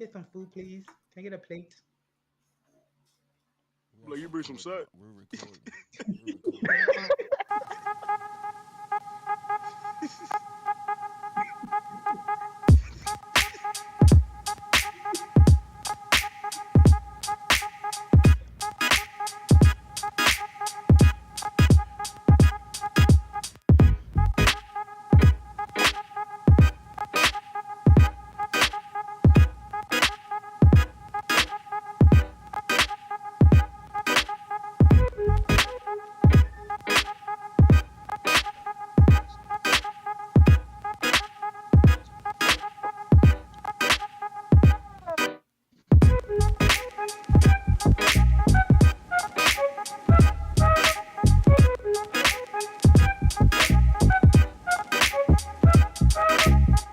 get some food, please? Can I get a plate? We Like you actually bring some recording. set. We're recording. We're recording.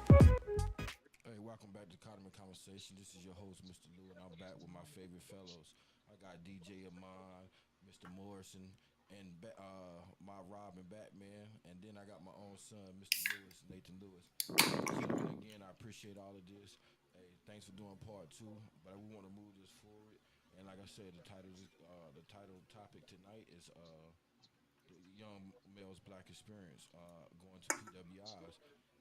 Hey, welcome back to Cotterman Conversation. This is your host, Mr. Lou, and I'm back with my favorite fellows. I got DJ Amon, Mr. Morrison, and my Robin Batman, and then I got my own son, Mr. Lewis, Nathan Lewis. Hey, gentlemen, again, I appreciate all of this. Hey, thanks for doing part two, but we want to move this forward. And like I said, the title topic tonight is the young male's black experience going to PWIs.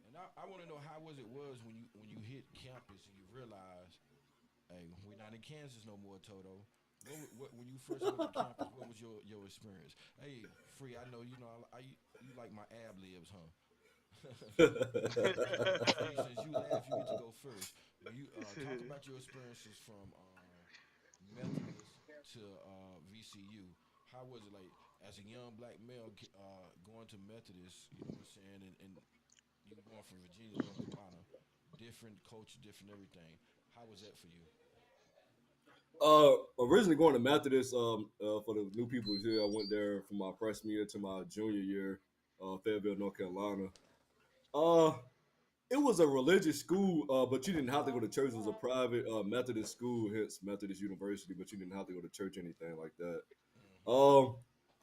And I want to know how was when you hit campus and you realize, hey, we're not in Kansas no more, Toto. What when you first went to campus, what was your experience? Hey, free, I know you know you like my ab libs, huh? Free, since you laugh, you get to go first. When you talk about your experiences from Methodist to VCU, how was it like as a young black male going to Methodist? You know what I'm saying, and you going from Virginia to North Carolina, different culture, different everything. How was that for you? Originally going to Methodist. For the new people here, I went there from my freshman year to my junior year, Fayetteville, North Carolina. Uh, it was a religious school, but you didn't have to go to church. It was a private Methodist school, hence Methodist University, but you didn't have to go to church or anything like that. Mm-hmm. Um,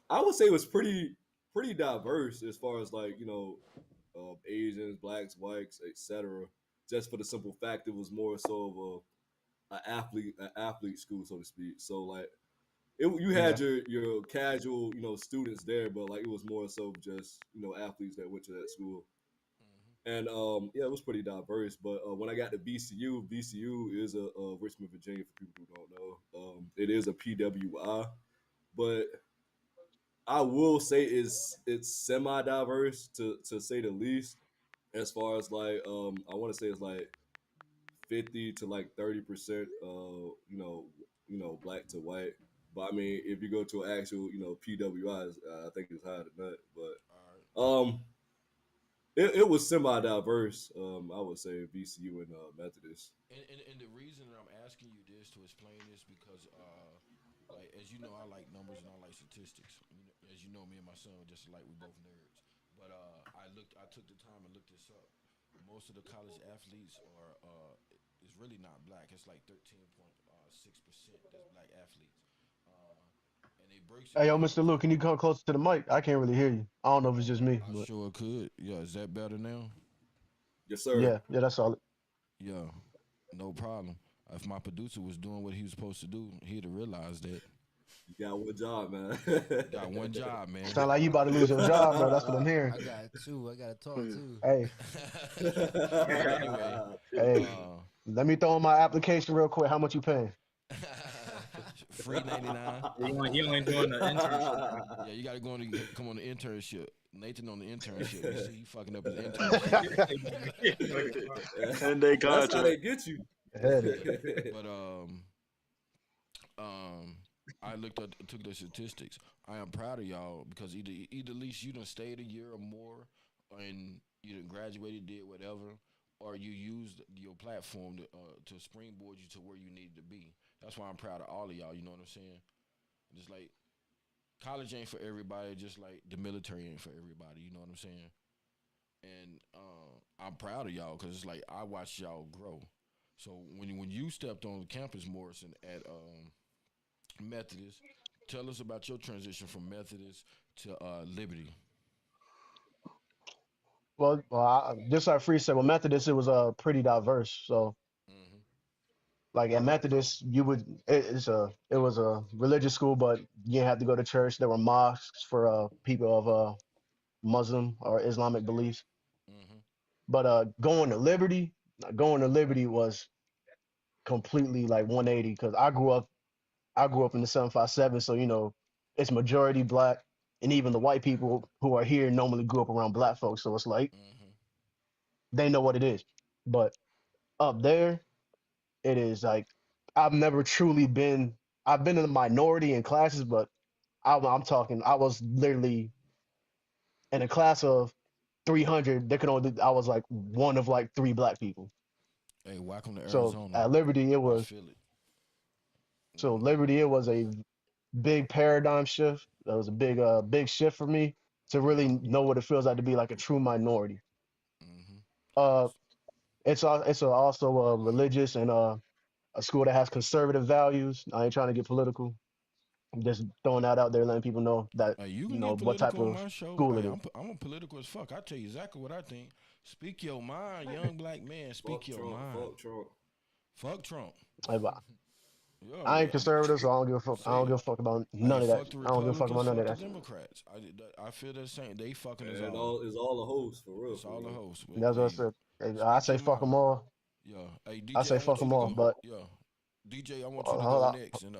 I would say it was pretty diverse as far as like Asians, blacks, whites, etc. Just for the simple fact it was more so of an athlete school, so to speak. So like you Yeah. had your casual students there, but like it was more so just athletes that went to that school. Mm-hmm. And yeah, it was pretty diverse. But when I got to VCU, VCU is a Richmond, Virginia. For people who don't know, it is a PWI, but I will say it's semi diverse to say the least. As far as like I want to say it's like 50 to like 30%, black to white. But I mean, if you go to an actual, PWIs, I think it's higher than that. But All right. it was semi diverse. I would say VCU and Methodist. And the reason that I'm asking you this to explain this because like as you know, I like numbers and I like statistics. As you know, me and my son are just like we both nerds. But I took the time and looked this up. Most of the college athletes are is really not black. It's like 13.6% that's black athletes, and it breaks it Hey, yo, down Mr. Luke, into. can you come closer to the mic? I can't really hear you. I don't know if it's just me, I but sure could. Yeah, is that better now? Yes, sir. yeah, that's solid. Yeah, no problem. If my producer was doing what he was supposed to do, he'd have realized that. You got one job, man. You got one job, man. Sound like you about to lose your job, though. That's what I'm hearing. I got two. I got to talk too. Hey, But anyway, hey, uh, let me throw in my application real quick. How much you paying? free 99. He only doing the internship right now. Yeah, you got to go on the, come on the internship. Nathan on the internship. You see, he fucking up his internship. 10-day That's how they contract. get you. Headed. But um, I looked at took the statistics. I am proud of y'all because either at least you done stayed a year or more, and you done graduated, did whatever, or you used your platform to springboard you to where you needed to be. That's why I'm proud of all of y'all. You know what I'm saying? Just like college ain't for everybody, just like the military ain't for everybody. You know what I'm saying? And I'm proud of y'all because it's like I watched y'all grow. So when you stepped on the campus, Morrison, at Methodist, tell us about your transition from Methodist to Liberty. Just like Free said, well, Methodist, it was pretty diverse. So Mm-hmm. Like at Methodist, it was a religious school, but you didn't have to go to church. There were mosques for people of Muslim or Islamic beliefs. Mm-hmm. But going to Liberty was completely like 180 because I grew up in the 757, so it's majority black, and even the white people who are here normally grew up around black folks, so it's like Mm-hmm. they know what it is. But up there, it is like I've never truly been. I've been in the minority in classes, but I'm talking. I was literally in a class of 300. I was like one of like three black people. Hey, welcome to So Arizona. at Liberty, I feel it. it was a big paradigm shift. That was a big shift for me to really know what it feels like to be like a true minority. Mm-hmm. Uh, it's also religious and a school that has conservative values. I ain't trying to get political. I'm just throwing that out there, letting people know that Hey, you can get what type political on of my show. school Hey, it is. I'm a political as fuck. I tell you exactly what I think. Speak your mind, young black man. Speak Fuck your Trump. mind. Fuck Trump. Fuck Trump. Like, Yeah, I ain't conservative, so I don't give a fuck. I say don't it. give a fuck about Hey, none of that. fuck the I don't give a fuck Republicans. about none of Fuck the that. Democrats. I feel the same. They fucking us And all. all is all a host for real. It's For all a real. host. But, That's what I hey, said. I speak say your fuck them mind. all. Yeah. Hey, I DJ, say I fuck want you them to all. go. But Yeah. DJ, I want you to hold go on. next. And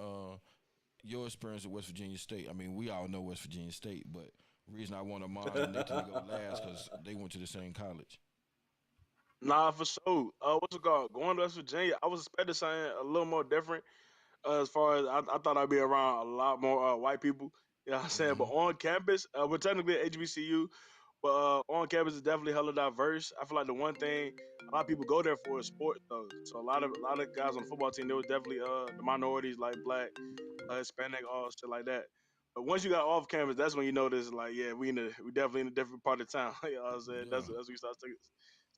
your experience at West Virginia State. I mean, we all know West Virginia State, but the reason I want Amon and Nathan to go last because they went to the same college. Nah, for sure. What's it called? Going to West Virginia, I was expecting something a little more different. As far as I thought I'd be around a lot more white people. You know what I'm saying? But Mm-hmm. on campus, we're technically at HBCU, but on campus is definitely hella diverse. I feel like the one thing a lot of people go there for is sports though. So a lot of guys on the football team, there was definitely the minorities like black, Hispanic, all shit like that. But once you got off campus, that's when you notice like, yeah, we definitely in a different part of town. You know what I'm saying? Yeah. That's when we start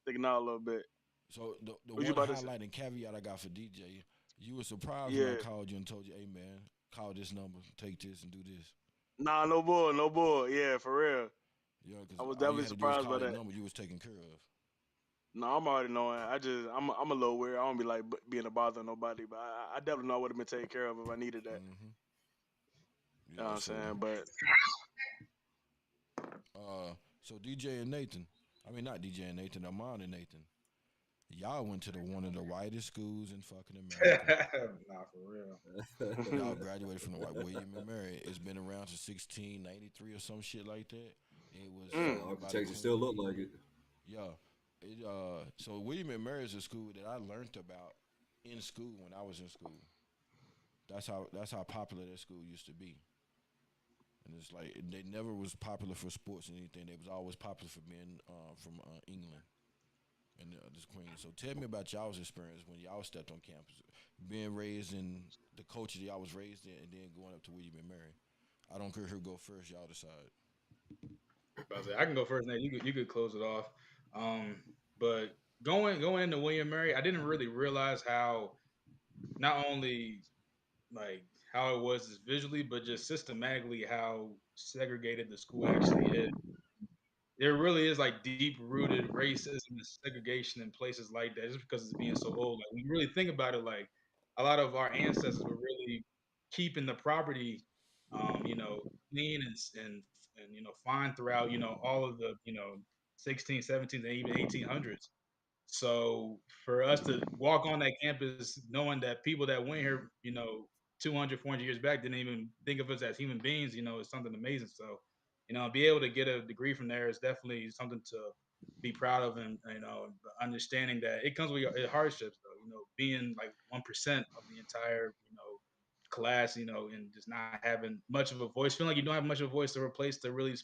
sticking out a little bit. So the What you one about to say? highlight and caveat I got for DJ, you were surprised when I Yeah. called you and told you, "Hey man, call this number, take this, and do this." Nah, no bull, no bull. Yeah, for real. Yeah, I because was all you definitely had to do was surprised by call that that. number. You was taken care of. No, I'm already knowing. I'm a little weird. I don't be like being a bother to nobody, but I definitely know I would have been taken care of if I needed that. Mm-hmm. You know what Yeah. I'm saying? But So DJ and Nathan, I mean not DJ and Nathan, Amon and Nathan, y'all went to one of the whitest schools in fucking America. Nah, for real. Y'all graduated from the white William and Mary. It's been around since 1693 or some shit like that. It was by the Architecture still look Queen. like it. Yeah. So William and Mary is a school that I learned about in school when I was in school. That's how popular that school used to be. And it's like they never was popular for sports and anything. They was always popular for being from England and this Queen. So tell me about y'all's experience when y'all stepped on campus, being raised in the culture that y'all was raised in, and then going up to William and Mary. I don't care who go first. Y'all decide. I can go first, Nate. You could close it off. But going into William Mary, I didn't really realize how not only like how it was visually, but just systematically how segregated the school actually is. There really is like deep rooted racism and segregation in places like that, just because it's being so old. Like when you really think about it, like a lot of our ancestors were really keeping the property, clean and fine throughout all of the 16th, 17th, and even 1800s. So for us to walk on that campus knowing that people that went here, 200, 400 years back didn't even think of us as human beings, is something amazing. So, be able to get a degree from there is definitely something to be proud of, and understanding that it comes with hardships, though. Being like 1% of the entire class, and just not having much of a voice, feeling like you don't have much of a voice to replace to really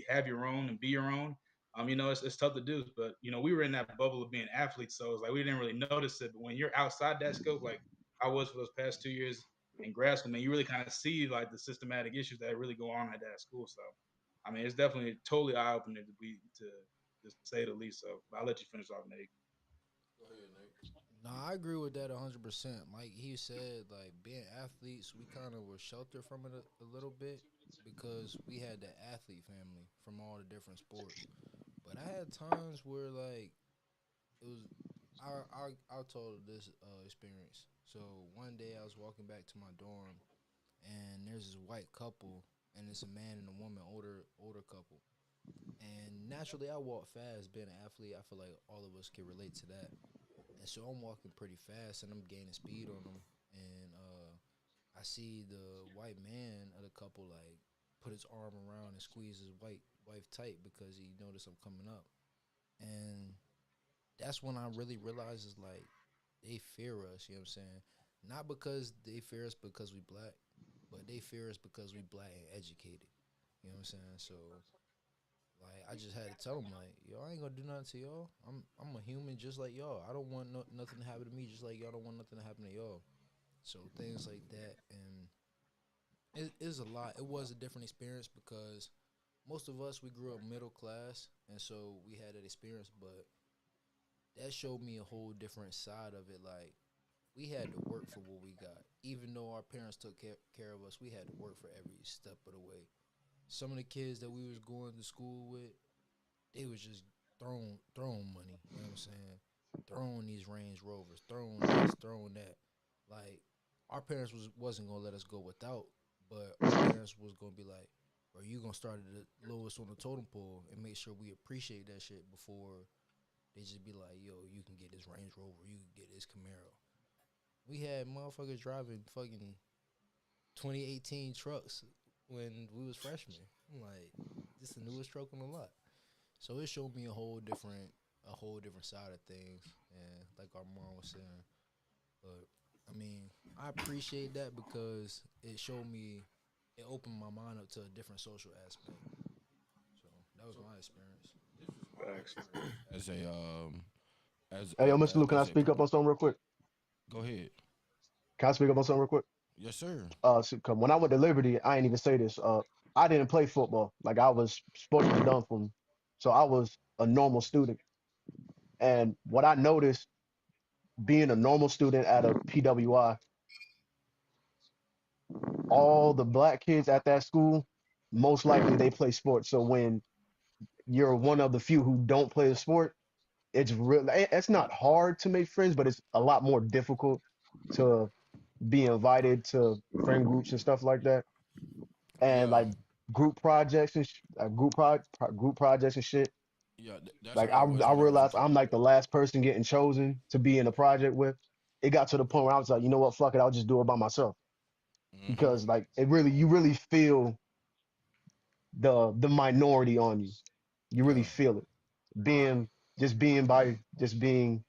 have your own and be your own. It's tough to do, but we were in that bubble of being athletes, so it's like we didn't really notice it. But when you're outside that scope, like I was for those past 2 years in grad school, man, you really kind of see like the systematic issues that really go on at that school. So, it's definitely totally eye opening to say the least. So, I'll let you finish off, Nate. Go ahead, Nate. No, I agree with that 100%. Like he said, like being athletes, we kind of were sheltered from it a little bit because we had the athlete family from all the different sports. But I had times where like it was, I told this experience. So one day I was walking back to my dorm, and there's this white couple, and it's a man and a woman, older couple. And naturally, I walk fast. Being an athlete, I feel like all of us can relate to that. And so I'm walking pretty fast, and I'm gaining speed on them. And I see the white man of the couple like put his arm around and squeeze his white wife tight because he noticed I'm coming up. And that's when I really realized is like they fear us. You know what I'm saying? Not because they fear us because we black, but they fear us because we black and educated. You know what I'm saying? So like I just had to tell them like, yo, I ain't gonna do nothing to y'all. I'm a human just like y'all. I don't want nothing to happen to me just like y'all don't want nothing to happen to y'all. So things like that, and it is a lot. It was a different experience because most of us we grew up middle class, and so we had that experience. But that showed me a whole different side of it. Like we had to work for what we got, even though our parents took care of us. We had to work for every step of the way. Some of the kids that we was going to school with, they was just throwing money. You know what I'm saying? Throwing these Range Rovers, throwing this, throwing that. Like our parents wasn't gonna let us go without, but our parents was gonna be like, "Bro, you gonna start at the lowest on the totem pole and make sure we appreciate that shit before they just be like, yo, you can get this Range Rover, you can get this Camaro." We had motherfuckers driving fucking 2018 trucks when we was freshmen. I'm like, this is the newest truck on the lot. So it showed me a whole different side of things, and like our mom was saying. But I mean, I appreciate that because it showed me, it opened my mind up to a different social aspect. So that was my experience. Facts. As a Hey, yo, Mr. Luke, can I as a speak up on something real quick? go ahead. Can I speak up on something real quick? Yes, sir. So, 'cause when I went to Liberty, I ain't even say this. I didn't play football. Like I was supposed to be done from, so I was a normal student. And what I noticed being a normal student at a PWI, all the black kids at that school, most likely they play sports. So when you're one of the few who don't play the sport, it's real. It's not hard to make friends, but it's a lot more difficult to be invited to friend groups and stuff like that. And Yeah, like group projects and group projects and shit. yeah. That's Like always I the most realized I'm important. like the last person getting chosen to be in a project with. It got to the point where I was like, you know what, fuck it, I'll just do it by myself Hmm. because like it really, you really feel the minority on you. You really Yeah, feel it. Being just being by just being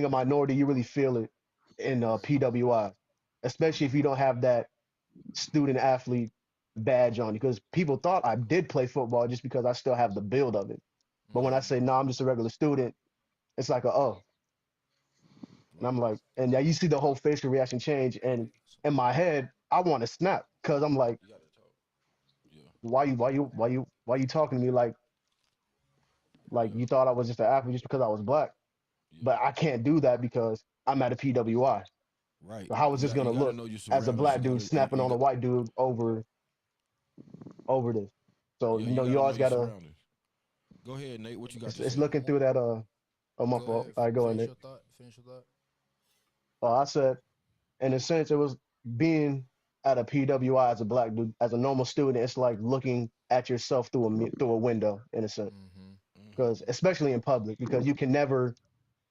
a minority, you really feel it in PWI, especially if you don't have that student athlete badge on you. Because people thought I did play football just because I still have the build of it. But when I say no, I'm just a regular student, it's like a oh, and I'm right. like, and now you see the whole facial reaction change, and in my head, I want to snap because I'm like, You gotta talk. Yeah, why you talking to me like yeah, you thought I was just an athlete just because I was black? yeah. But I can't do that because I'm at a PWI. Right. So how is this You gonna gotta look know your as a surroundings. black dude snapping You on a got white dude over this? So yeah. you You know, you gotta know always your gotta. surroundings. Go ahead, Nate. What you got to It's say? looking through that. Oh my Go fault. ahead, All right, go ahead, finish Nick. your thought. Finish your thought. I said, in a sense, it was being at a PWI as a black dude, as a normal student. It's like looking at yourself through through a window, in a sense, Mm-hmm. Hmm. because especially in public, because you can never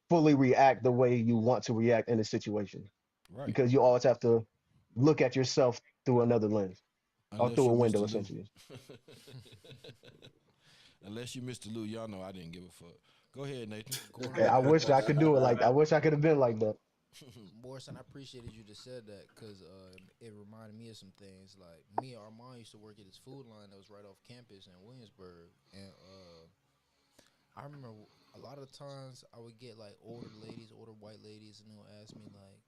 fully react the way you want to react in a situation, Right. because you always have to look at yourself through another lens or Unless through a you window, Mr. Lou. essentially. Unless you Mr. Lou, y'all know I didn't give a fuck. Go ahead, Nathan. Going Hey, off I of what wish you I could do it said, like. I wish I could have been like that. Morrison, I appreciated you just said that because it reminded me of some things. Like me, our mom used to work at this food line that was right off campus in Williamsburg, and I remember a lot of times I would get like older ladies, older white ladies, and they'll ask me like,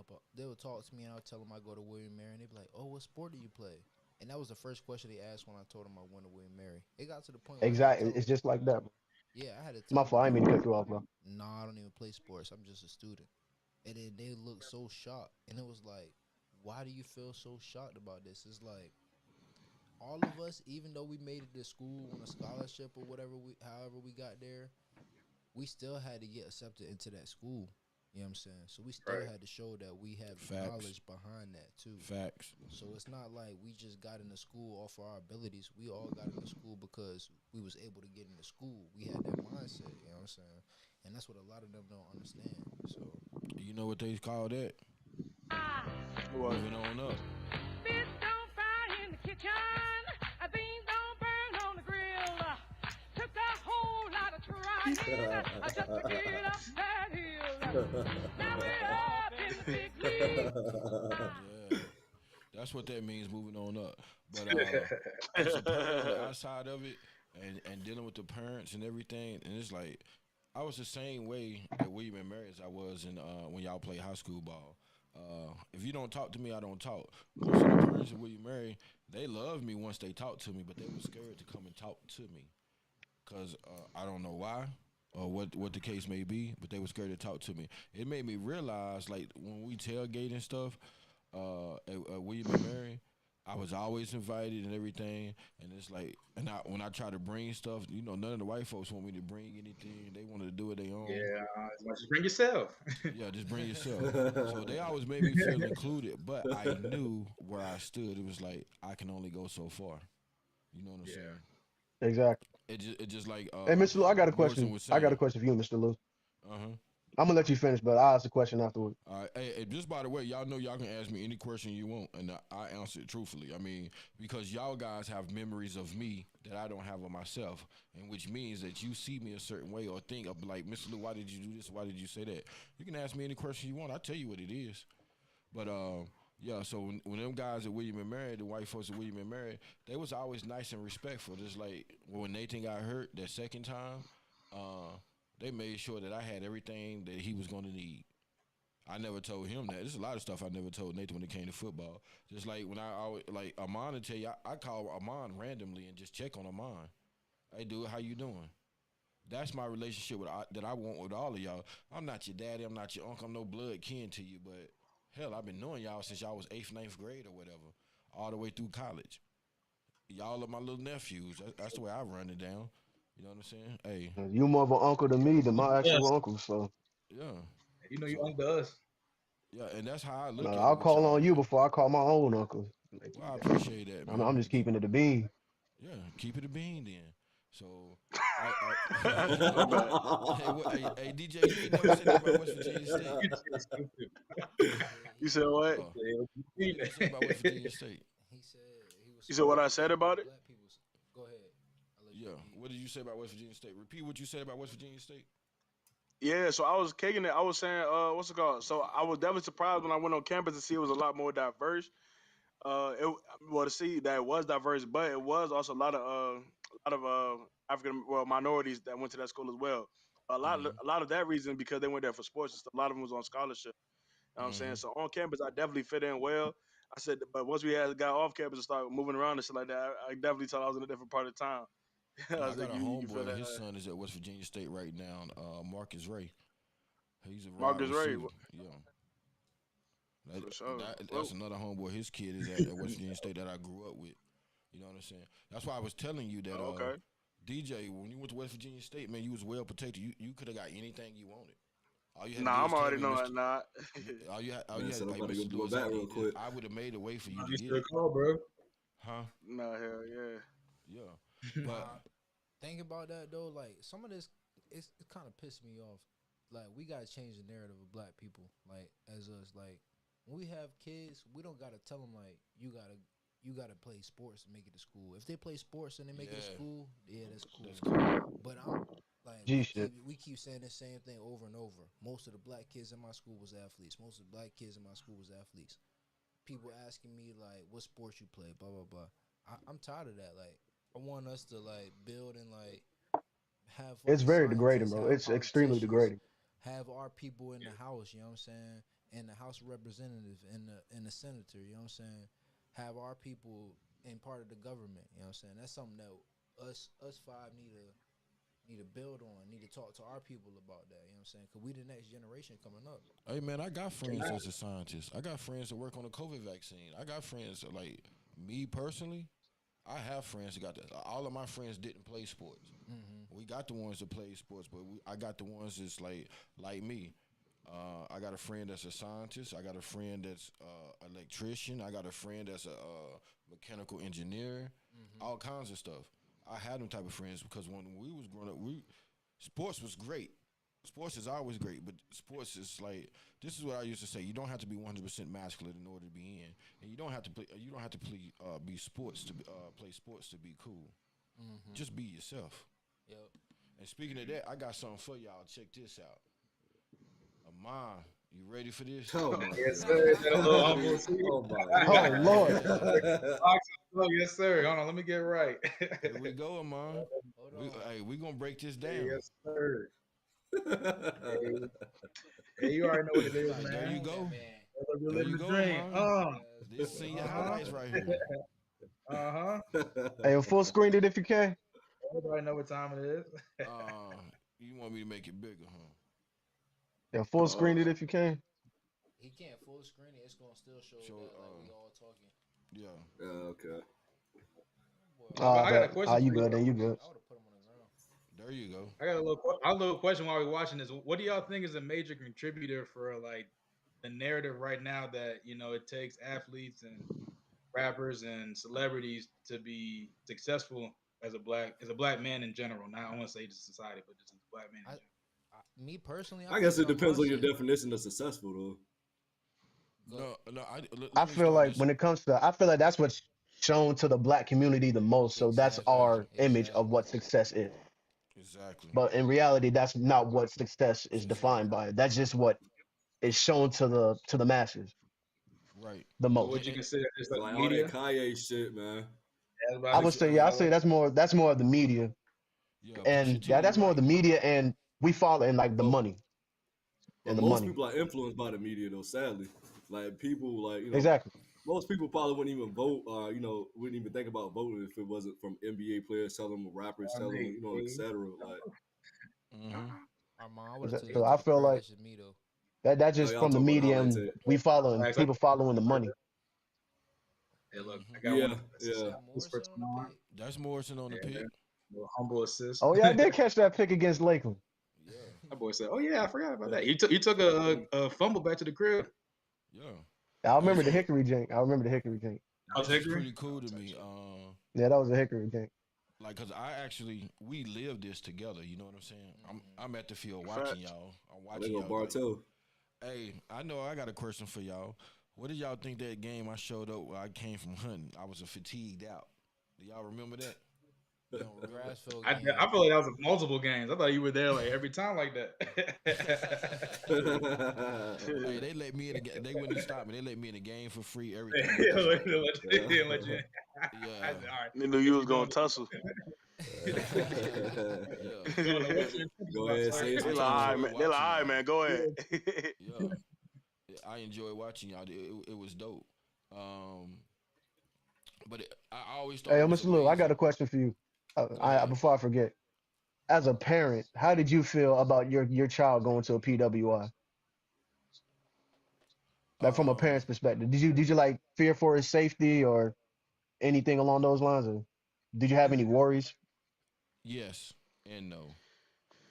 but they would talk to me, and I would tell them I go to William Mary, and they'd be like, "Oh, what sport do you play?" And that was the first question they asked when I told them I went to William Mary. It got to the point where I had to Exactly. tell It's them, just like that. yeah, I had to tell My them fault. I didn't like, mean to cut you off, bro. "Nah, I don't even play sports. I'm just a student." And then they looked so shocked, and it was like, "Why do you feel so shocked about this?" It's like all of us, even though we made it to school on a scholarship or whatever, however we got there, we still had to get accepted into that school. You know what I'm saying? So we still Right. had to show that we have Facts. knowledge behind that too. Facts. So it's not like we just got into school off of our abilities. We all got into school because we was able to get into school. We had that mindset, you know what I'm saying? And that's what a lot of them don't understand. So You know what they call that? What? Moving on up. Fish don't fry in the kitchen. Beans don't burn on the grill. Took a whole lot of trying just to get up that hill. Now we're up in the big league. Yeah. That's what that means, moving on up. But as a parent on the outside of it and dealing with the parents and everything, and it's like I was the same way at William and Mary as I was in when y'all play high school ball. If you don't talk to me, I don't talk. Most of the parents at William and Mary, they loved me once they talked to me, but they were scared to come and talk to me. Cause I don't know why or what the case may be, but they were scared to talk to me. It made me realize, like when we tailgate and stuff, at William and Mary, I was always invited and everything, and it's like, and when I try to bring stuff, none of the white folks want me to bring anything. They wanted to do it their own. Yeah, as much as bring yourself. Yeah, just bring yourself. So they always made me feel included, but I knew where I stood. It was like I can only go so far. You know what I'm Yeah. saying? Exactly. It just like Hey, Mr. Lou, I got a Morrison question. was I got a saying. question for you, Mr. Lou. Uh-huh. I'm gonna let you finish, but I'll ask the question afterward. All right. Hey, just by the way, y'all know y'all can ask me any question you want, and I answer it truthfully. I mean, because y'all guys have memories of me that I don't have of myself, and which means that you see me a certain way or think of like, Mr. Lou, why did you do this? Why did you say that? You can ask me any question you want. I'll tell you what it is. But yeah. So when them guys at William and Mary, the white folks at William and Mary, they was always nice and respectful. Just like when Nathan got hurt that second time, they made sure that I had everything that he was going to need. I never told him that. There's a lot of stuff I never told Nathan when it came to football. Just like when I always, like Amon would tell you, I call Amon randomly and just check on Amon. Hey, dude, how you doing? That's my relationship that I want with all of y'all. I'm not your daddy. I'm not your uncle. I'm no blood kin to you. But hell, I've been knowing y'all since y'all was 8th, 9th grade or whatever, all the way through college. Y'all are my little nephews. That's the way I run it down. You know what I'm saying? Hey, You more of an uncle to me than my Yes. actual uncle, so yeah. You know you So, own to us. yeah, and that's how I look at it I'll with call y'all, on you man. before I call my own uncle. Like, Well, I appreciate that, man. I'm just keeping it a bean. Yeah, keep it a bean then. So, My bad. hey, DJ, you ain't never said that about West Virginia State. You said what? Oh, what you gonna say about West Virginia State? he said he was. You said what I said about it? Black people. Go ahead. I'll let you Yeah, repeat. what did you say about West Virginia State? Repeat what you said about West Virginia State. Yeah, so I was kicking it. I was saying, what's it called? So I was definitely surprised when I went on campus to see it was a lot more diverse. To see that it was diverse, but it was also a lot of African minorities that went to that school as well. Mm-hmm. A lot of that reason because they went there for sports and stuff. A lot of them was on scholarship. You know what I'm saying? Mm-hmm. So on campus, I definitely fit in well. I said, but once we had got off campus and started moving around and shit like that, I definitely thought I was in a different part of town. I Yeah, I was got like, a you feel homeboy. that? His son is at West Virginia State right now. Marcus Ray. He's a wide Marcus Ray, receiver. Yeah. That, for sure. that's Well, another homeboy. His kid is at West Virginia State that I grew up with. You know what I'm saying? That's why I was telling you that okay. DJ, when you went to West Virginia State, man, you was well protected. You could have got anything you wanted. All you had to do Nah, was I'm tell already me, knowing Mr. that. All Man you said had, I'm like about to go Mr. do a Lewis, back real quick. I would have made a way for you to You get still it. call, bro. Huh? Nah, hell yeah. Yeah. But Think about that though. Like some of this, it kind of pissed me off. Like we gotta change the narrative of black people. Like as us, like when we have kids, we don't gotta tell them like you gotta play sports to make it to school. If they play sports and they make it to Yeah. school, yeah, that's cool. that's cool. But I'm like G shit. we keep saying the same thing over and over. Most of the black kids in my school was athletes. Most of the black kids in my school was athletes. People asking me like, "What sports you play?" Blah blah blah. I'm tired of that. Like, I want us to like build and like have It's fucking very degrading, scientists, bro. have It's extremely politicians, degrading. have our people in the house. You know what I'm saying? And the House of Representative and the senator. You know what I'm saying? Have our people in part of the government. You know what I'm saying? That's something that us five need to build on. Need to talk to our people about that. You know what I'm saying? Because we the next generation coming up. Hey man, I got friends as a scientist. I got friends that work on the COVID vaccine. I got friends that, like me personally. I have friends that got that. All of my friends didn't play sports. Mm-hmm. We got the ones that play sports, but I got the ones that's like me. I got a friend that's a scientist. I got a friend that's electrician. I got a friend that's a mechanical engineer. All kinds of stuff. I had them type of friends because when we was growing up, sports was great. Sports is always great, but sports is like this is what I used to say. You don't have to be 100% masculine in order to be in, and you don't have to play. You don't have to play be sports to play sports to be cool. Just be yourself. Yep. And speaking of that, I got something for y'all. Check this out. Amon, you ready for this? Oh my Yes, God. sir. Is that a little humble? Oh my Oh Lord. Oh, yes, sir. Hold on, let me get right. Here we go, Amon. Hold on. We gonna break this down. Yes, sir. God. Hey, you already know what it is, Like, man. there you go. We're There living you the go, dream. man. This senior highlights right here. Hey, full screen it if you can. Everybody know what time it is. You want me to make it bigger, huh? Yeah, full screen it if you can. He can't full screen it. It's gonna still show Show, that like we all talking. Yeah. Okay. Boy, Oh, I got a but question you for you. good? Then you good. I would have put him on the ground. There you go. I got a little question while we're watching this. What do y'all think is a major contributor for like the narrative right now that it takes athletes and rappers and celebrities to be successful as a black man in general? Not I want to say just society, but just as a black man in general. Me personally, I guess it think our depends on your mindset- definition of successful, though. No. I feel like when it comes to, I feel like that's what's shown to the black community the most. So that's Exactly. our image of Exactly. what success is. Exactly. But in reality, that's not what success is defined by. That's just what is shown to the masses Right. the So most. would you consider this like Like all media? that Kanye shit, man. I would say, yeah, I say that's more of the media, Yeah. and Pusha T, that's you more of right. the media, and we follow in like the But money but and the most money. people are influenced by the media, though. Sadly, like people, like Exactly. most people probably wouldn't even vote. Wouldn't even think about voting if it wasn't from NBA players telling them, rappers telling them, etc. Like, Armand, I would have took So you I to the feel crib. like That's just me though. that's oh, just y'all from the talk about the media, highlight and tape. we following Right, people following the money. Hey, look, I got Yeah, one. yeah. This for Morrison on the tomorrow. pick. That's Morrison on the Yeah, pick. little humble assist. Oh yeah, I did catch that pick against Lakeland. Yeah. That boy said, "Oh yeah, I forgot about that." He took a fumble back to the crib. Yeah. I remember Which the Hickory jank. How's which is Hickory? pretty cool to me. Yeah, that was a Hickory jank. Like, cause we live this together. You know what I'm saying? I'm at the field Facts. watching y'all. I'm They watching go y'all. Bartow. Hey, I know I got a question for y'all. What did y'all think that game I showed up where I came from hunting? I was fatigued out. Do y'all remember that? You know, Grassfield I game. feel like that was multiple games. I thought you were there like every time like that. Hey, they let me in the game. They wouldn't stop me. They let me in the game for free. Everything. They let you in. Yeah. I said, all right. They knew you was gonna tussle. Yeah. Go ahead, say They it. like, all right, man. They like, all right, man. Go ahead. Yeah. I enjoy watching y'all. It was dope. But I always thought Hey, it was Mr. Lou, I got amazing. a question for you. Go ahead. Before I forget, as a parent, how did you feel about your child going to a PWI? Like from a Um, parent's perspective, did you like fear for his safety or anything along those lines, or did you have any worries? yes and no.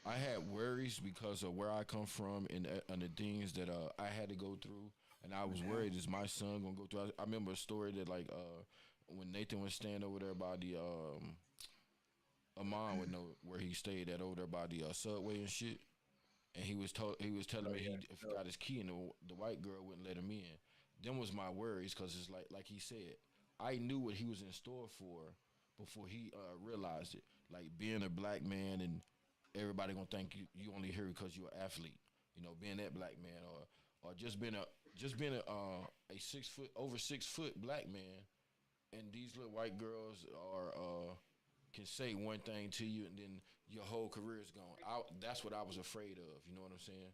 I had worries because of where I come from and the things that I had to go through, and I was worried is my son gonna go through. I remember a story that like when Nathan was staying over there by the Amon would know where he stayed at over there by the subway and shit, and he was telling me he forgot his key and the white girl wouldn't let him in. Them was my worries because it's like he said, I knew what he was in store for before he realized it. Like being a black man and everybody gonna think you only here because you're an athlete. You know, being that black man or just being a 6 foot over 6 foot black man, and these little white girls are can say one thing to you and then your whole career is gone. That's what I was afraid of. You know what I'm saying?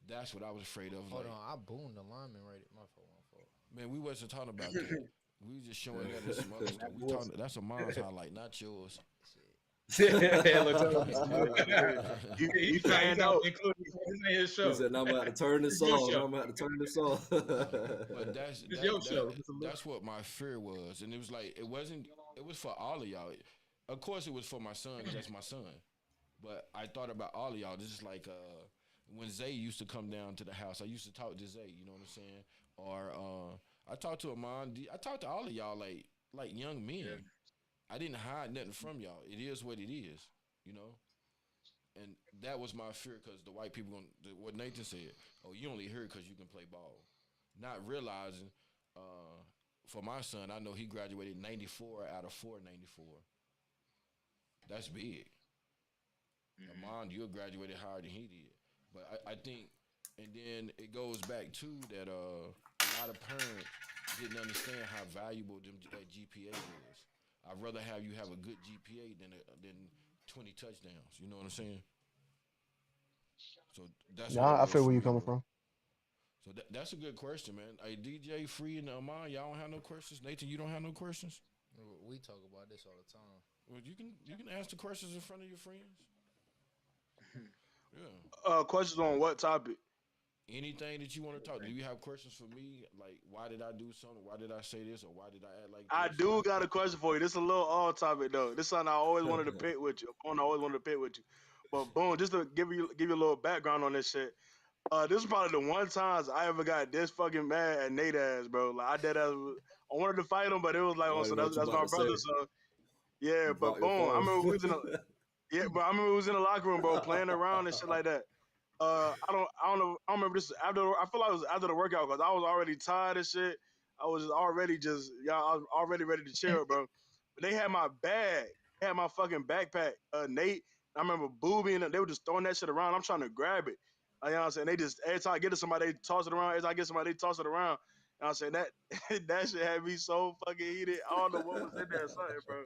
That's what I was afraid of. Hold like, on, I boomed the lineman right at my fault. man, we wasn't talking about that. We was just showing that as some other stuff. We talking that's a mom's highlight, not yours. Yeah, look, You fanned out. This ain't his show. He said, "Now I'm about to turn this It's your off. show. Now I'm about to turn this off." But It's your show. that's what my fear was, and it was like it wasn't. It was for all of y'all. Of course, it was for my son. 'Cause that's my son. But I thought about all of y'all. This is like when Zay used to come down to the house, I used to talk to Zay. You know what I'm saying? Or I talked to Amon. I talked to all of y'all like young men. Yeah. I didn't hide nothing from y'all. It is what it is. You know. And that was my fear because the white people, what Nathan said, oh, you only hear it because you can play ball. Not realizing, for my son, I know he graduated 94 out of 494. That's big. Amon, you graduated higher than he did. But I think, and then it goes back to that a lot of parents didn't understand how valuable that GPA is. I'd rather have you have a good GPA than 20 touchdowns. You know what I'm saying? So that's what Nah, it I was feel for where you're me, coming bro. from. So that's a good question, man. Hey, DJ Free and Amon, y'all don't have no questions. Nathan, you don't have no questions. We talk about this all the time. Well, you can ask the questions in front of your friends. Yeah. Questions on what topic? Anything that you want to talk. Do you have questions for me? Like, why did I do something? Why did I say this? Or why did I act like I this? do got a question for you. This is a little off topic though. This is something I always wanted to pick with you. I always wanted to pick with you. But boom, just to give you a little background on this shit. This is probably the one times I ever got this fucking mad at Nate ass, bro. Like I did, I wanted to fight him, but it was like, I oh, already so know what you that's about my to say. brother. So yeah, You but brought your boom, I phone. remember we was in a but I remember we was in the locker room, bro, playing around and shit like that. I don't know. I don't remember this after. I feel like it was after the workout because I was already tired and shit. I was already I was already ready to chill, bro. But they had my bag, they had my fucking backpack. Nate, I remember Booby and they were just throwing that shit around. I'm trying to grab it. You know what I'm saying? They just every time I get to somebody, they toss it around. Every time I get somebody, they toss it around. You know what I'm saying? That that shit had me so fucking heated. I don't know what was in there, or something, bro.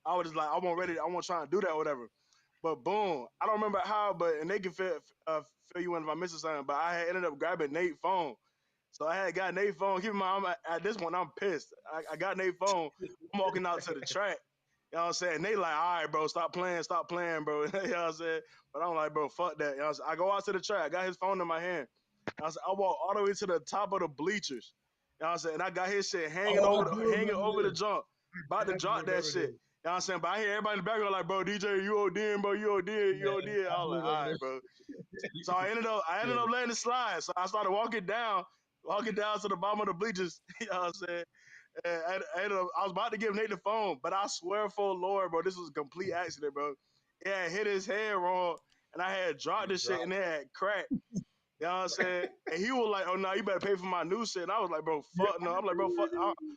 I was just like, I want ready. I want trying to do that, or whatever. But boom, I don't remember how, but and they can fill you in if I missing something. But I had ended up grabbing Nate's phone, so I had got Nate's phone. Keep in mind, at this point, I'm pissed. I got Nate's phone. I'm walking out to the track. You know what I'm saying? They like, all right, bro, stop playing, bro. You know what I'm saying? But I'm like, bro, fuck that. You know what I'm saying? I go out to the track. I got his phone in my hand. I walk all the way to the top of the bleachers. You know what I'm saying? And I got his shit hanging Oh, I over do hanging remember over the this. jump, I about to definitely drop that remember shit. this. You know what I'm saying? But I hear everybody in the background like, bro, DJ, you ODing, bro, you ODing, you Yeah, ODing. I I was do like, all remember right, this. bro. So I ended up letting it slide. So I started walking down to the bottom of the bleachers. You know what I'm saying? And I was about to give Nate the phone, but I swear for Lord, bro, this was a complete accident, bro. It had hit his head wrong, and I had dropped You this shit, dropped. and it had cracked. You know what I'm saying? And he was like, "Oh no, you better pay for my new shit." And I was like, "Bro, Yeah, fuck no." I'm like, "Bro, fuck."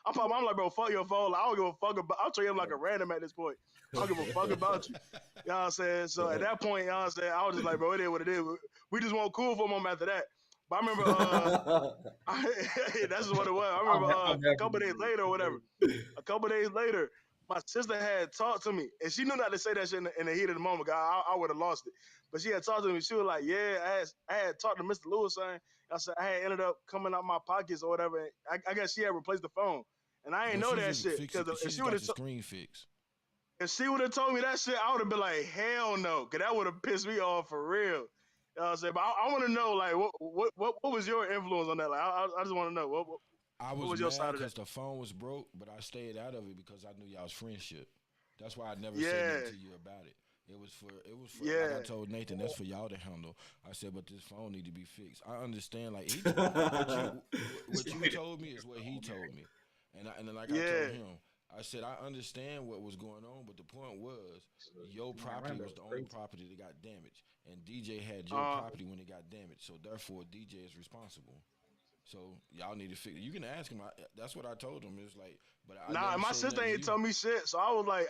I'm like, "Bro, fuck your phone. Like, I don't give a fuck about. I'll treat him like a random at this point. I don't give a fuck about you." You know what I'm saying? So at that point, you know what I'm saying, I was just like, "Bro, it is what it is." We just weren't cool for a moment after that. But I remember, that's just what it was. I remember I'm a happy couple you days did later or whatever. it. A couple days later, my sister had talked to me, and she knew not to say that shit in the heat of the moment. 'Cause I would have lost it. But she had talked to me. She was like, "Yeah, I had talked to Mr. Lewis, saying I said I had ended up coming out my pockets or whatever. And I guess she had replaced the phone, and I ain't No, know she that just shit fix it. because She just got your screen fixed. if she would have told me that shit, I would have been like, hell no, because that would have pissed me off for real. You know what I'm saying? But I want to know, like, what was your influence on that? Like, I just want to know I what was was your mad side of that? because the phone was broke, but I stayed out of it because I knew y'all's friendship. That's why I never said Yeah, nothing to you about it. It was for like I yeah. told Nathan, that's for y'all to handle. I said, but this phone need to be fixed. I understand, like what you told me is what he told me, and then like I Yeah. told him, I said I understand what was going on, but the point was your Man, property Randall was was the only crazy. property that got damaged, and DJ had your Uh, property when it got damaged, so therefore DJ is responsible. So y'all need to figure. You can ask him. That's what I told him. It's like, but I nah, never my said sister nothing to ain't you. told me shit. So I was like,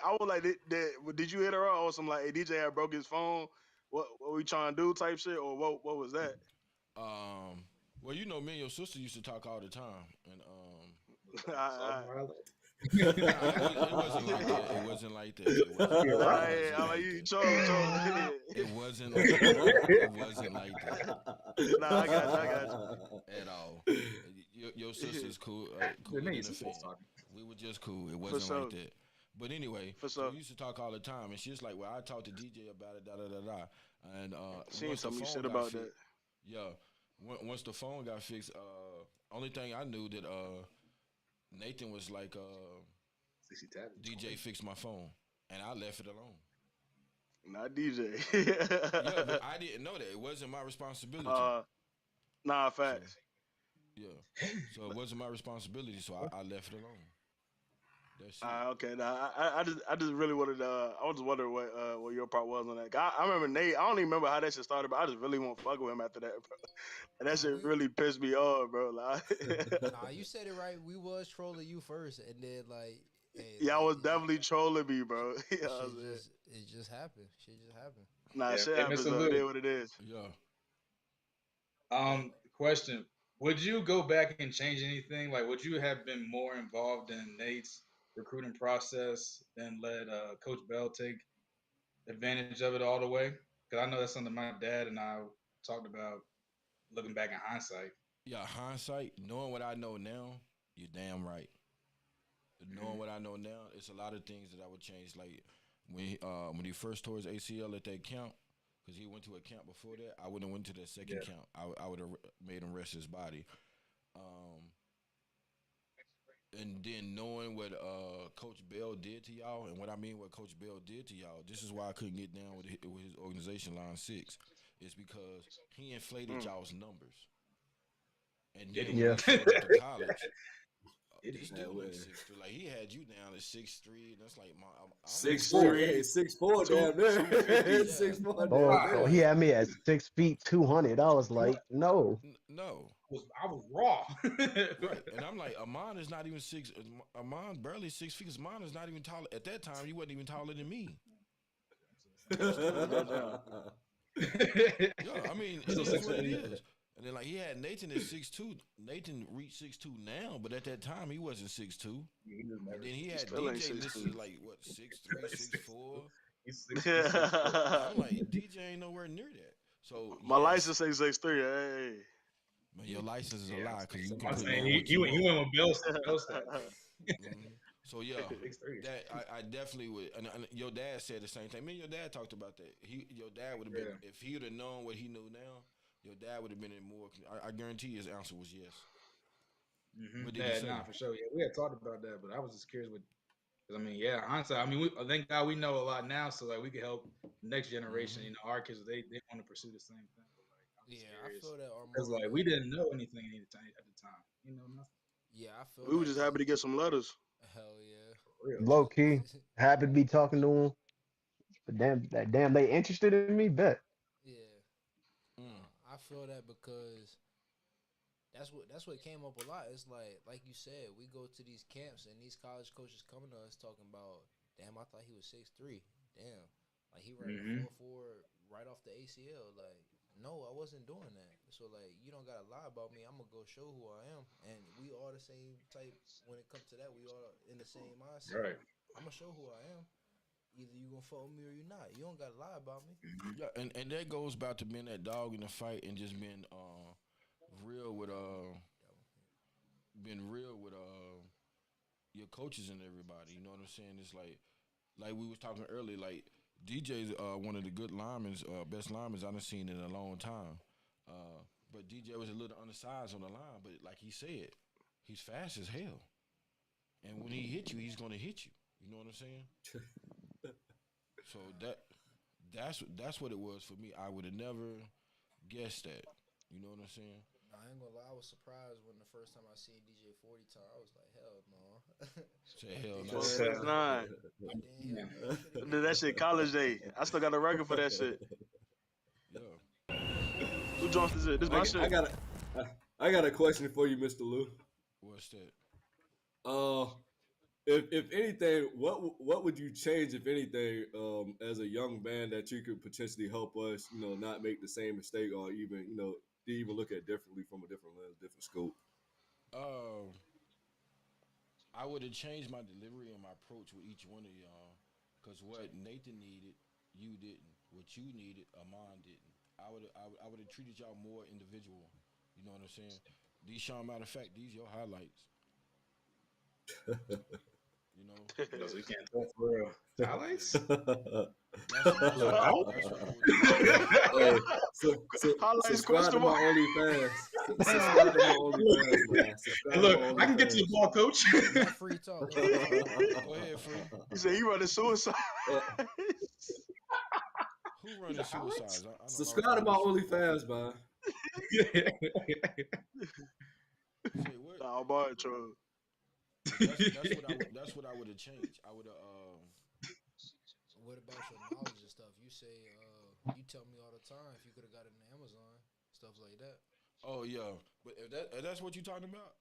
did you hit her up or some like, hey, DJ had broke his phone? What we trying to do type shit or what was that? Um, well, you know, me and your sister used to talk all the time, and South I, Island. nah, it wasn't like that. It wasn't like that. It wasn't. Yeah, It right. wasn't I'm like, like you that. troll. It wasn't like that. It wasn't like that Nah, I got at all. Your you. sister's cool, The cooler name than a is fan. talking. We were just cool. It For wasn't like sure, that. But anyway, for so sure. we used to talk all the time, and she's like, "Well, I talked to DJ about it, da da da da." And She ain't once the told me phone shit got about fixed, that. yeah, once the phone got fixed, only thing I knew that Nathan was like, 60 tab. DJ fixed my phone, and I left it alone. Not DJ. Yeah, but I didn't know that. It wasn't my responsibility. Nah, facts. Yeah. So it wasn't my responsibility, so I left it alone. That's it. Okay. Nah, I just really wanted. I was just wondering what your part was on that. I remember Nate. I don't even remember how that shit started, but I just really won't fuck with him after that, bro. And that shit really pissed me off, bro. Like, Nah, you said it right. We was trolling you first, and then like, hey, yeah, I like, was definitely trolling me, bro. Yeah, it just happened. Shit just happened. nah, Yeah. shit Hey, happens. Mr. It is Lou. what it is. Yeah. Question: would you go back and change anything? Like, would you have been more involved in Nate's recruiting process and let Coach Bell take advantage of it all the way? Because I know that's something my dad and I talked about looking back in hindsight. Yeah, hindsight, knowing what I know now, you're damn right. Knowing what I know now, it's a lot of things that I would change. Like when he first tore his ACL at that camp, because he went to a camp before that, I wouldn't have went to that second camp. I would have made him rest his body. And then knowing what Coach Bell did to y'all, and what I mean what Coach Bell did to y'all, this is why I couldn't get down with his organization, Line 6. It's because he inflated y'all's numbers. And then when Yeah. he showed up to college, this Yeah, dude well. like 6'3". Like he had you down at 6'3", and that's like I'm 6'4", hey, 6'4", damn near. 250. 6'4", Oh, damn so near. he had me at 6 feet 200. I was like, no. No. I was raw. Right. And I'm like, Amon is not even 6. Amon barely 6 feet. 'Cause Amon is not even taller. At that time, you wasn't even taller than me. Yeah, I mean, it is what it is. And then like he had Nathan at 6'2". Nathan reached 6'2" now, but at that time he wasn't 6'2". And then he had Still ain't DJ 6'2". listed like what 6'3", 6'4". He's 6'4". I'm like, DJ ain't nowhere near that. So My yes, license says 6'3". Hey. man, your license is a lie because you I'm can put saying down what he you went want. with Bell stat. Mhm. So yeah, 6'3". that I definitely would. And your dad said the same thing. Me and your dad talked about that. Your dad would have been if he would have known what he knew now. Your dad would have been in more. I guarantee his answer was yes. What did he say? Nah, for sure. Yeah, we had talked about that, but I was just curious. Because I mean, yeah, hindsight. I mean, thank God we know a lot now, so like we can help the next generation. You know, our kids they want to pursue the same thing. But like, I'm just Yeah, I curious feel that. because like we didn't know anything at the time. You know, nothing. Yeah, I feel We were that. just happy to get some letters. Hell yeah. For real. Low key. Happy to be talking to him. But damn, they interested in me? Bet. Yeah. Mm. I feel that because that's what came up a lot. It's like you said, we go to these camps and these college coaches coming to us talking about, damn, I thought he was 6'3". Damn, like he ran a 4.4 right off the ACL. Like, no, I wasn't doing that. So like, you don't gotta lie about me. I'm gonna go show who I am, and we all the same type. When it comes to that, we all in the same mindset. Right. I'm gonna show who I am. Either you gonna fuck with me or you not. You don't gotta lie about me. Yeah, and that goes back to being that dog in the fight and just being real with your coaches and everybody. You know what I'm saying? It's like we was talking earlier. Like DJ's one of the good linemen, best linemen I've seen in a long time. But DJ was a little undersized on the line. But like he said, he's fast as hell. And when he hit you, he's gonna hit you. You know what I'm saying? So that's what it was for me. I would have never guessed that. You know what I'm saying? I ain't gonna lie, I was surprised when the first time I seen DJ 40 time. I was like, hell no. Say hell Yeah. no. 12.69. Damn, I did that shit college day. I still got a record for that shit. Yeah. Who joins this shit? This my shit. I got a question for you, Mr. Lou. What's that? If anything, what would you change, if anything, as a young man that you could potentially help us, not make the same mistake, or even, even look at differently from a different lens, different scope? I would have changed my delivery and my approach with each one of y'all, because what Nathan needed, you didn't. What you needed, Amon didn't. I would have treated y'all more individual. You know what I'm saying? These, Sean, matter of fact, these your highlights. You know, So we can't talk for real. Highlights? Highlights Subscribe to question my mark. OnlyFans. Subscribe to my OnlyFans, man. Subscribe Look, to my I can get to the OnlyFans. ball, coach. Let free talk. go ahead, Free. He said he running suicide. running suicides. I don't know. Subscribe to my OnlyFans, man. Say what? Nah, boy, Troy. That's what I would have changed. I would have. What about your knowledge and stuff? You say, you tell me all the time if you could have got it in Amazon, stuff like that. Oh yeah, but if that's what you're talking about.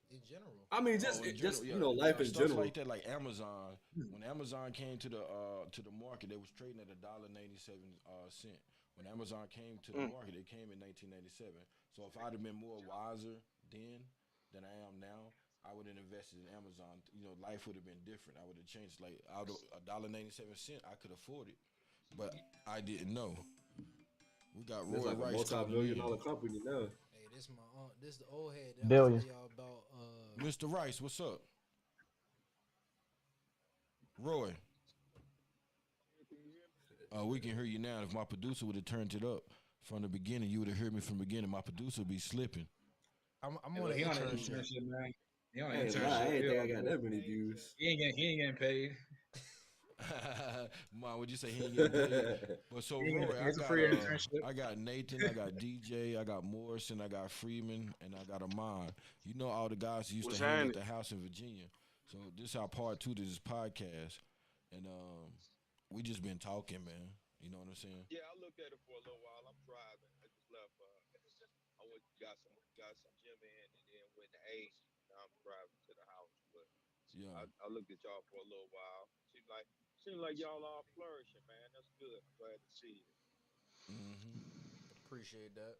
In general. I mean, just In just general, you know, life in stuff general. like that, like Amazon. When Amazon came to the market, they was trading at $1.87. When Amazon came to the market, it came in 1997. So if I'd have been more wiser then than I am now, I would have invested in Amazon. You know, life would have been different. I would have changed. Like out of $1.87, I could afford it, but I didn't know. We got It's Roy like a Rice calling multi-billion-dollar in. company now. Hey, this my this the old head that Billion. I tell y'all about. Mr. Rice, what's up? Roy. We can hear you now. If my producer would have turned it up from the beginning, you would have heard me from the beginning. My producer would be slipping. I'm Yeah, on he an on an internship. internship, man. He on I an ain't internship. lie, I ain't He think I on- got that many views. He ain't getting paid. Mom, would you say he ain't getting paid? But so He ain't Roy, getting- it's a free internship. I got Nathan, I got DJ, I got Morrison, I got Freeman, and I got Amon. You know all the guys who used What's to hang at happening? the house in Virginia. So this is our part 2 to this podcast, and we just been talking, man. You know what I'm saying? Yeah, I looked at it for a little while. I'm driving. I just left. I went got some gym in, and then went to A. Now I'm driving to the house. But Yeah. I looked at y'all for a little while. Seemed like y'all all flourishing, man. That's good. I'm glad to see it. Appreciate that.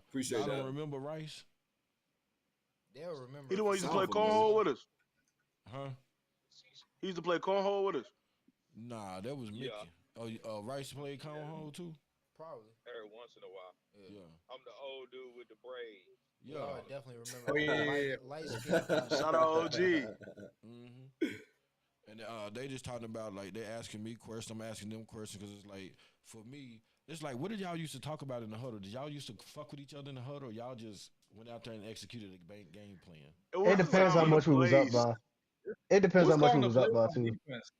Appreciate Y'all that. don't remember Rice? They'll remember. He the one used to Sound play familiar. cornhole with us. Huh? He used to play cornhole with us. Nah, that was Mickey. Yeah. Oh, Rice played cornhole too? Probably. Every once in a while. Yeah. I'm the old dude with the braids. Yeah. Oh, I definitely Oh, remember. yeah. Light skin. Shout out OG. And they just talking about, like, they asking me questions, I'm asking them questions, because it's like, for me, it's like, what did y'all used to talk about in the huddle? Did y'all used to fuck with each other in the huddle, or y'all just went out there and executed a game plan? It depends how much we was up by. It depends how Who's much we calling the was up plays by on too. defense?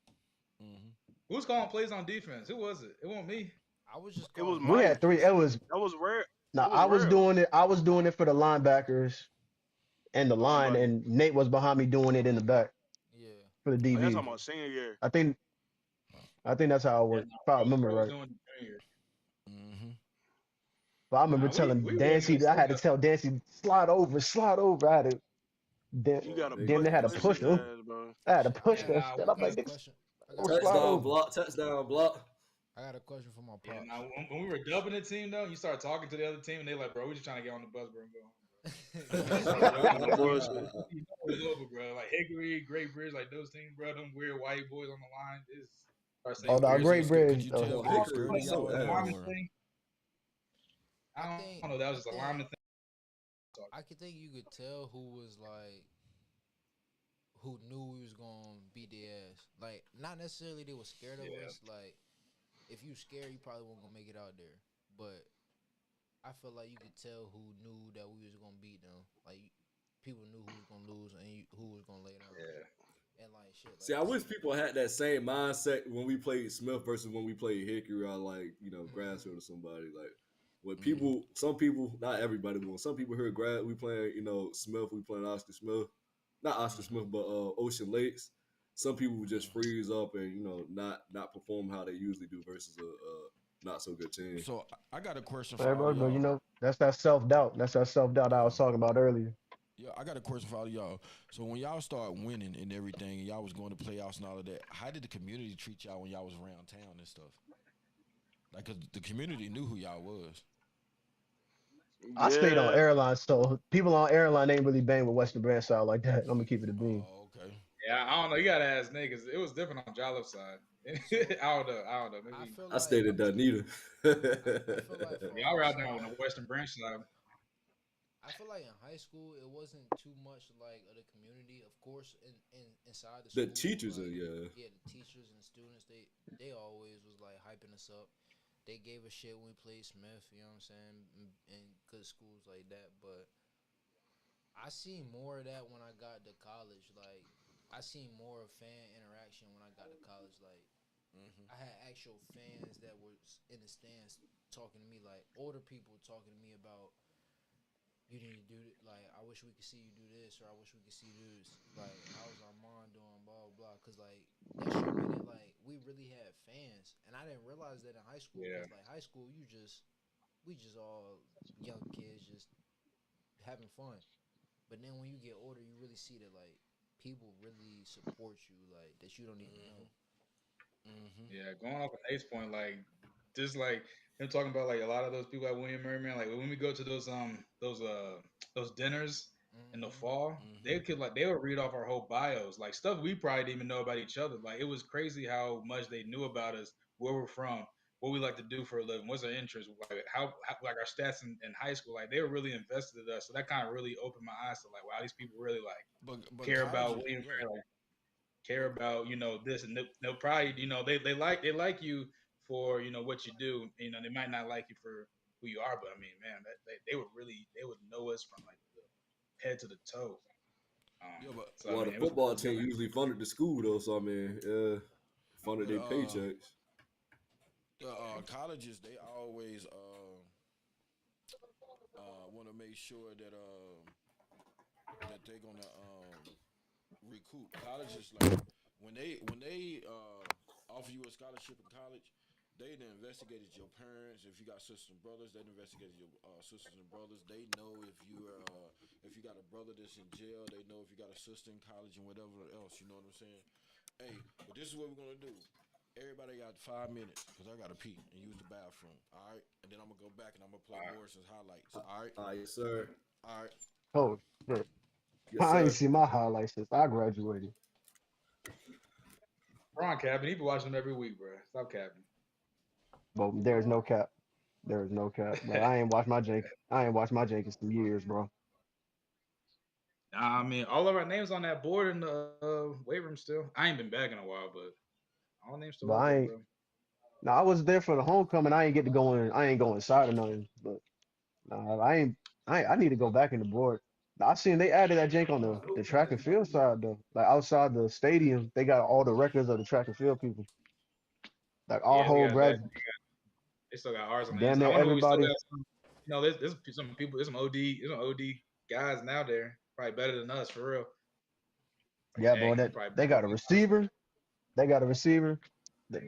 Who's calling plays on defense? Who was it? It wasn't me. I was just. It was calling We Mike. had 3. It was That was rare. no. It was I was rare. doing it. I was doing it for the linebackers and the line, Somebody. and Nate was behind me doing it in the back Yeah. for the Oh, that's DBs. talking about senior year. I think that's how it Yeah, worked. no, If I remember bro was right. doing the junior. But I remember Nah, telling we Dancy, wasn't I had to messing tell Dancy, slide over. I had to. You gotta Nigga. Then they had to push push his them. ass, bro. I had to push Hey, that Nah, shit. we I'm I got like, a niggas, question. I don't got a slide Touchdown over. block, touchdown block. I got a question for my Yeah, pops. now when we were dubbing the team though, you start talking to the other team and they like, bro, we just trying to get on the bus, bro, and go home, bro. No bullshit. You know it's over, bro. Like Hickory, Great Bridge, like those teams, bro. Them weird white boys on the line. Is start saying Oh, no, weird Great shit. Bridge. Could you tell Oh, they was Hickory scared of was so y'all in there, Lineman or? thing. I don't know. That was just a lineman thing. I could think you could tell who was like, who knew we was gonna beat their ass. Like, not necessarily they were scared of Yeah. us. Like, if you scared, you probably weren't gonna make it out there. But I feel like you could tell who knew that we was gonna beat them. Like, people knew who was gonna lose and who was gonna lay down. Yeah. And like shit. Like See, I that. wish people had that same mindset when we played Smith versus when we played Hickory or like, Grassfield or somebody. Like when people, some people, not everybody, but when some people heard we playing, Smith, we playing Oscar Smith. Not Oscar Smith, but Ocean Lakes. Some people would just freeze up and, not perform how they usually do versus a not so good team. So I got a question But for all everybody, of y'all. that's that self-doubt. That's that self-doubt I was talking about earlier. Yeah, I got a question for all of y'all. So when y'all start winning and everything, and y'all was going to playoffs and all of that, how did the community treat y'all when y'all was around town and stuff? Like, 'cause the community knew who y'all was. I stayed on Yeah. airline, so people on airline ain't really bang with Western Branch like that. I'm gonna keep it a bean. Oh, okay. Yeah, I don't know. You gotta ask niggas. It was different on Jolliffe side. I don't know. Maybe I feel I stayed at Dunedin. I feel like for y'all were our out there on side, the Western Branch side. I feel like in high school it wasn't too much like of the community. Of course, inside the school, The teachers like, are, the teachers and students they always was like hyping us up. They gave us shit when we played Smith, you know what I'm saying, and good schools like that. But I seen more of that when I got to college. Like I seen more of fan interaction when I got to college. Like I had actual fans that were in the stands talking to me, like older people talking to me about you need to do it. Like, I wish we could see you do this, or I wish we could see you do this. Like, how's Armand doing? Blah blah blah. Cause like that showed me that like we really had fans, and I didn't realize that in high school. Yeah. Cause like high school, we just all young kids just having fun. But then when you get older, you really see that like people really support you, like that you don't even know. Yeah, going off of Nate's point, like just like him talking about like a lot of those people at William Mary, man. Like when we go to those dinners in the fall, they could like they would read off our whole bios, like stuff we probably didn't even know about each other. Like it was crazy how much they knew about us, where we're from, what we like to do for a living, what's our interest, like how like our stats in high school. Like they were really invested in us, so that kind of really opened my eyes to like wow, these people really like But care about colleges, William yeah. Mary. Like, care about this, and they'll probably they like you for what you do. They might not like you for who you are, but I mean, man, they would know us from like the head to the toe. Yeah, but So Well, I the mean, it was football good. team usually funded the school though, so I mean, funded their paychecks. the colleges they always want to make sure that they're gonna recoup. Colleges like when they offer you a scholarship in college, they done investigated your parents. If you got sisters and brothers, they done investigated your sisters and brothers. They know if you got a brother that's in jail. They know if you got a sister in college and whatever else. You know what I'm saying? Hey, but this is what we're gonna do. Everybody got 5 minutes because I gotta pee and use the bathroom. All right, and then I'm gonna go back and I'm gonna play Morrison's highlights. All right. All right, sir. All right. Oh shit. Yes, I ain't sir. seen my highlights since I graduated. Ron capping. He be watching them every week, bro. Stop capping. But there's no cap. There is no cap. But I ain't watched my Jenkins in years, bro. Nah, I mean, all of our names on that board in the weight room still. I ain't been back in a while, but all names still But up I there, ain't. bro. Now I was there for the homecoming. I ain't get to go in. I ain't go inside or nothing. But nah, I ain't. I need to go back in the board. I seen they added that jank on the track and field side though. Like outside the stadium, they got all the records of the track and field people. Like our Yeah, they whole got that. grad, They still got ours on the damn inside. I near wonder if we still everybody. got some. There's some people. There's some OD guys now there, probably better than us for real. Like, Yeah, bro. dang, That probably they better got a than us. receiver. They got a receiver. That,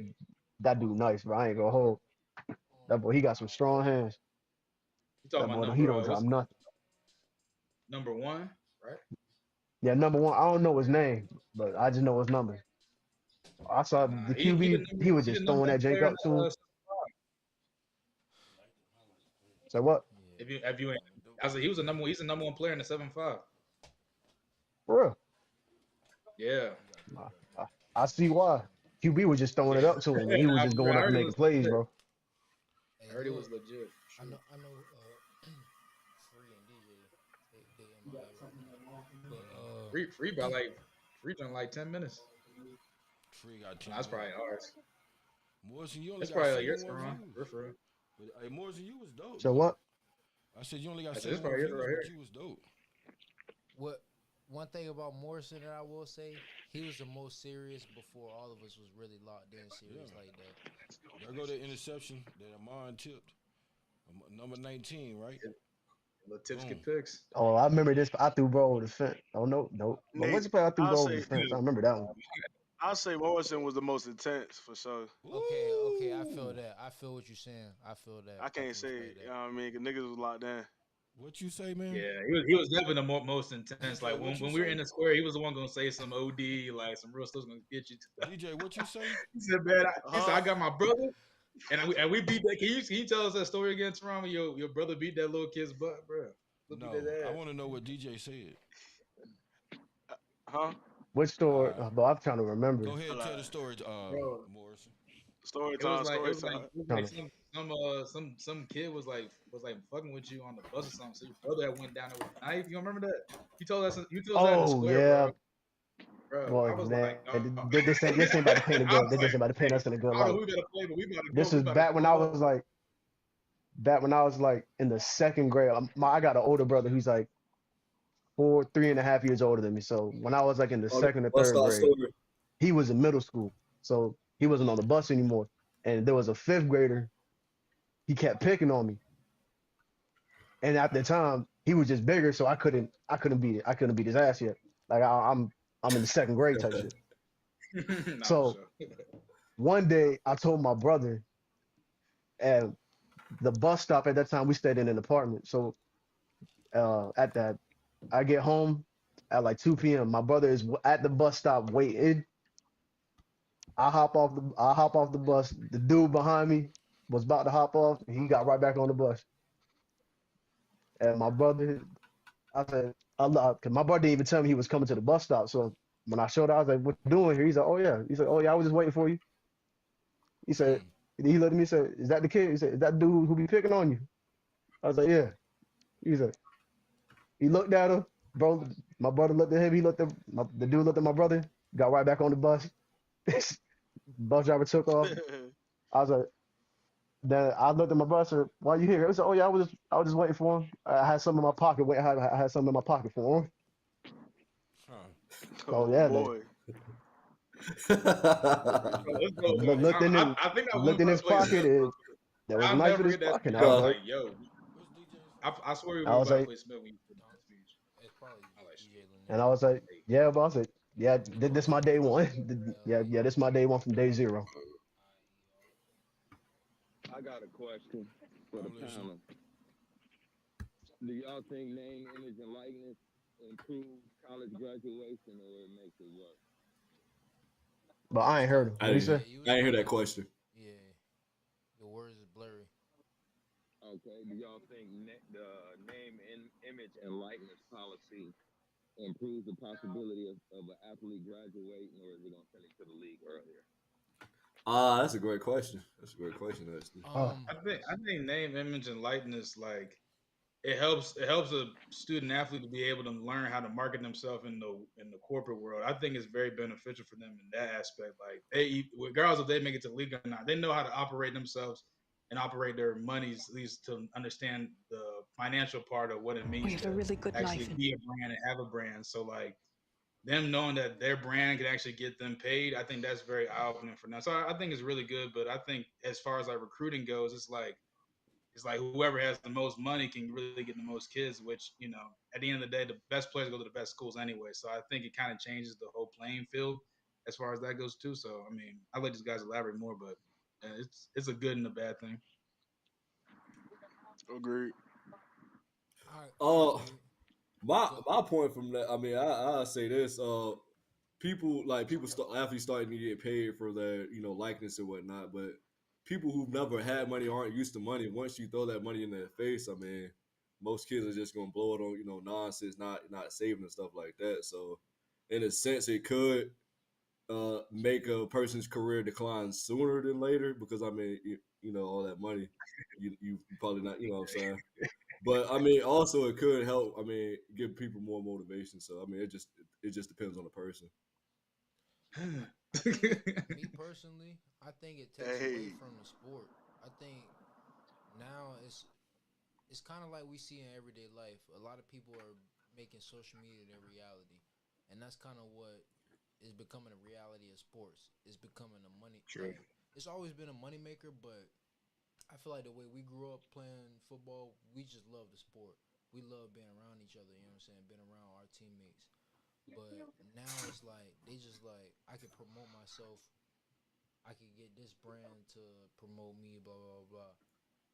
that dude nice, bro. I ain't gonna hold. That boy, he got some strong hands. You talking That about boy, he don't drop what's nothing. number one, right? Yeah, number one. I don't know his name, but I just know his number. I saw Nah, the he QB. He was the just number throwing one that jank player in up to him. the. So what? If you, I said he was the number. He's the number one player in the 7-5. For real. Yeah. I see why. QB was just throwing it up to him, and he was Nah, just bro, going I up and heard it making was plays, legit. bro. Hey, I heard it look, was legit. I know, Free and DJ, they in my head right now. But Free done like 10 minutes. Free got 10 That's probably minutes. ours. Morrison, you only That's got probably like yours, 71 Ron. views. For real. But, hey, Morrison, you was dope. So though. what? I said you only got I said, this 71 probably yours views, right but here. you was dope. what one thing about Morrison that I will say, he was the most serious before all of us was really locked in serious Yeah. like that. There go the interception that Amon tipped. Number 19, right? Little tips Boom. get picks. Oh, I remember this. I threw bro over the fence. Oh no. But what's Nate, the play? I threw I'll bro over the say fence. I remember that one. Morrison was the most intense for sure. Okay, I feel that. I feel what you're saying. I feel that. I can't say, respect you know what I mean? 'Cause niggas was locked in. What you say, man? Yeah, he was definitely the most intense. DJ, Like what when you we were say? in the square, he was the one gonna say some OD, like some real stuff's gonna get you. DJ, what you say? He said, "Man, I got my brother, and we beat that. Can you tell us that story again, Toronto? Your brother beat that little kid's butt, bro. No, I want to know what DJ said. Huh? Which story? All right. But I'm trying to remember. Go ahead, tell the story, Bro, Morrison. Story it was time, like story time. some kid was like fucking with you on the bus or something. So your brother had went down there with a knife. You remember that? You told us that in the Oh square, yeah. bro. Boy, I was man, like, oh. this ain't about to paint a I good. was This like, ain't about to paint us in a good I don't know light. who we gotta play, but we about to This go. was We about to back when go I up. was like in the second grade. I got an older brother who's like 3.5 years older than me. So when I was like in the second or Bust third out grade, story. he was in middle school. So he wasn't on the bus anymore, and there was a fifth grader. He kept picking on me, and at the time he was just bigger, so I couldn't beat his ass yet. Like I'm in the second grade type shit. Nah, for So sure. one day I told my brother, and the bus stop at that time we stayed in an apartment. So at that I get home at like 2 p.m. My brother is at the bus stop waiting. I hop off the bus. The dude behind me was about to hop off. He got right back on the bus. And my brother, I said, Allah, cause my brother didn't even tell me he was coming to the bus stop. So when I showed up, I was like, "What you doing here?" He's like, "Oh yeah." He said, "Oh yeah, I was just waiting for you." He said, Hmm. he looked at me and said, "Is that the kid?" He said, "Is that dude who be picking on you?" I was like, "Yeah." He said, he looked at him, bro. My brother looked at him. He looked at the dude looked at my brother. Got right back on the bus. Bus driver took off. I was like, then I looked at my brother. Said, "Why you here?" He said, "Oh yeah, I was just waiting for him. I had something in my pocket. Wait, I had something in my pocket for him." Huh. So Oh yeah, they boy. Bro, let's go though. looked in his I think I looked went in by his play pocket. Smith, bro. There was a I'll knife never in his forget that pocket. speech. And I I was was Nah. like, like, yo, What's DJ's I swear we I went was by like, play Smith when you put that speech. It's probably I like, DJ and Lanier. I was like, hey, yeah, boss. It, yeah, this my day one. L A Yeah, this my day one from day zero. I I got a question for the I'm listening. panel. Do y'all think name, image, and likeness improve college graduation or it makes it worse? But You I was ain't heard kind him. of What he yeah. say? You I was ain't hear kind that of question. yeah. The words is blurry. Okay. Do y'all think the name, image, and likeness policy improves the possibility of an athlete graduating, or is it going to send him to the league earlier? That's a great question. That's a great question, actually. Oh, I think name, image, and likeness like it helps a student athlete to be able to learn how to market themselves in the corporate world. I think it's very beneficial for them in that aspect. Like they, regardless if they make it to the league or not, they know how to operate themselves and operate their monies, at least to understand the financial part of what it We means have a to really good actually knife in be a brand and have a brand. So like them knowing that their brand can actually get them paid, I think that's very eye opening for them. So I think it's really good. But I think as far as like recruiting goes, it's like whoever has the most money can really get the most kids, which, at the end of the day, the best players go to the best schools anyway. So I think it kind of changes the whole playing field as far as that goes too. So I mean, I'll let these guys elaborate more, but it's a good and a bad thing. Agreed. I Uh, agree. Go. my point from that, I mean, I say this. Athletes starting to get paid for their likeness and whatnot, but people who've never had money aren't used to money. Once you throw that money in their face, I mean, most kids are just gonna blow it on nonsense, not saving and stuff like that. So, in a sense, it could make a person's career decline sooner than later because I mean, all that money, you probably not, you know what I'm saying. But I mean, also it could help. I mean, give people more motivation. So I mean, it just depends on the person. I think me personally, I think it takes away Hey. from the sport. I think now it's kind of like we see in everyday life. A lot of people are making social media their reality, and that's kind of what is becoming a reality of sports. It's becoming a money True. like it's always been a moneymaker, but I feel like the way we grew up playing football, we just love the sport. We love being around each other. You know what I'm saying? Being around our teammates. But now it's like they just like I can promote myself. I can get this brand to promote me. Blah blah blah.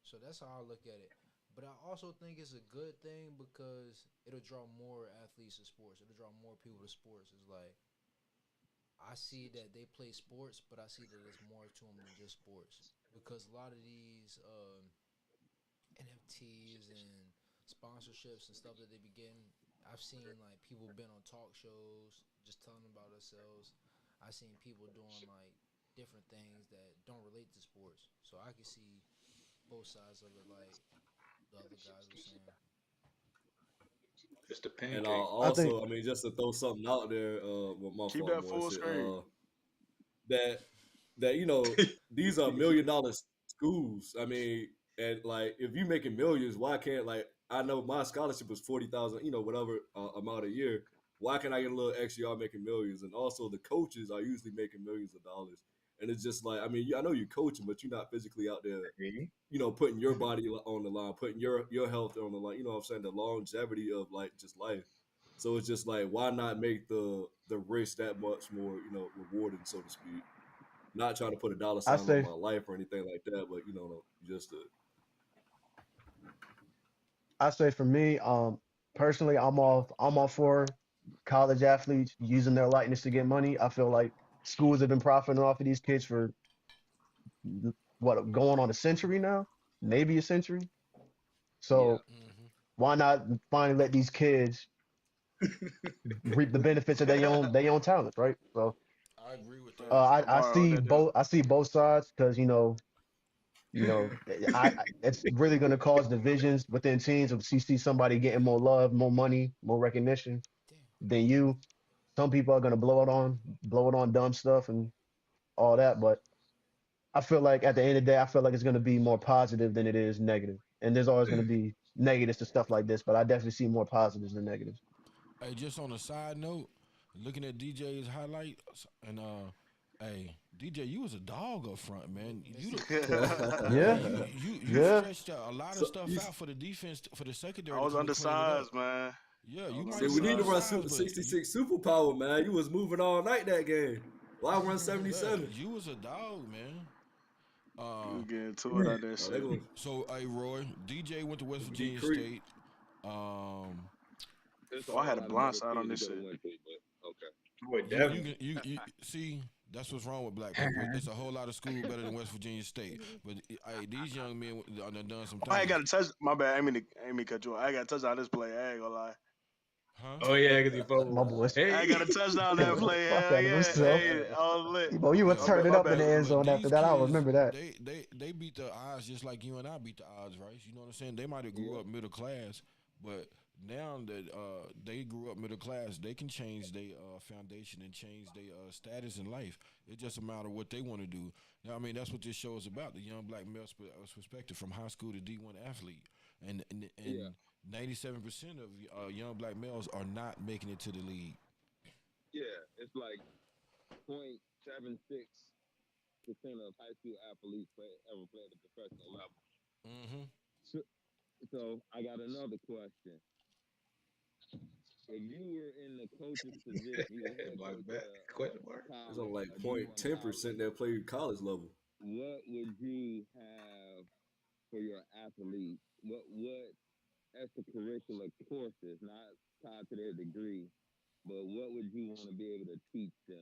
So that's how I look at it. But I also think it's a good thing because it'll draw more athletes to sports. It'll draw more people to sports. It's like I see that they play sports, but I see that there's more to them than just sports. Because a lot of these NFTs and sponsorships and stuff that they be getting, I've seen like people been on talk shows just telling about themselves. I've seen people doing like different things that don't relate to sports. So I can see both sides of it, like the other guys were saying. It's the And pancake. I think also, I mean, just to throw something out there, well, my Keep fault, that full Morris. screen. That these are $1 million schools. I mean, and like if you making millions, why can't like I know my scholarship was 40,000, whatever amount a year. Why can't I get a little extra? Y'all making millions, and also the coaches are usually making millions of dollars. And it's just like, I mean, I know you're coaching, but you're not physically out there, Mhm. putting your body on the line, putting your health on the line. You know what I'm saying? The longevity of like just life. So it's just like, why not make the risk that much more, rewarding, so to speak? Not trying to put a dollar I sign on say my life or anything like that, but just for me, personally, I'm all for college athletes using their likeness to get money. I feel like schools have been profiting off of these kids for what, going on a century now, maybe a century. Yeah. So why not finally let these kids reap the benefits of their own talents, right? So I agree with that. I'm I hard on see that too. both sides because it's really going to cause divisions within teams. If you see somebody getting more love, more money, more recognition than you, some people are going to blow it on dumb stuff and all that. But I feel like at the end of the day, I feel like it's going to be more positive than it is negative. And there's always going to be negatives to stuff like this, but I definitely see more positives than negatives. Hey, just on a side note, looking at DJ's highlights and hey, DJ, you was a dog up front, man. Yeah, You yeah. stretched out a lot of so stuff you out for the defense for the secondary I to was come and clean it up. undersized, man. Yeah, I you was might see, have we been need to run undersized. undersized, Super but 66 superpower, man. You was moving all night that game. Well, I run yeah, 77. you was a dog, man. You Uh, was getting to it out there, Oh, they shit. gonna so hey, Roy, DJ went to West Deep Virginia Creek. State. Um, There's a Oh, I whole had a lot of blind better side on schools to this go to shit. Winthrop, but okay. Boy, you Devin. can you see that's what's wrong with black people. It's a whole lot of school better than West Virginia State. But hey, these young men done some I ain't things, got a touch. My bad. I ain't mean to cut you off. I got a touchdown this play. I ain't gonna lie. huh? Oh yeah, because he My fumbled. boys. I got a Hey. touchdown that The play. fuck Hell out of yeah. himself. Hey, all lit. Bo, you were Yeah, turning My up in the bad. end but zone after these that. I kids, remember that. they beat the odds just like you and I beat the odds, right? You know what I'm saying? They might have grew Yeah. up middle class, but now that they grew up middle class, they can change their foundation and change their status in life. It's just a matter of what they want to do. Now, I mean, that's what this show is about: the young black male's perspective from high school to D1 athlete, and Yeah. 97% of young black males are not making it to the league. Yeah. It's like 0.76% of high school athletes ever play at the professional level. Mm-hmm. So I got another question. If you were in the coach's position, you were head My coach bad. at a Question mark. There's only like college, a D1 0.10% college, that play college level. what would you have for your athletes? What extracurricular courses, not tied to their degree, but what would you want to be able to teach them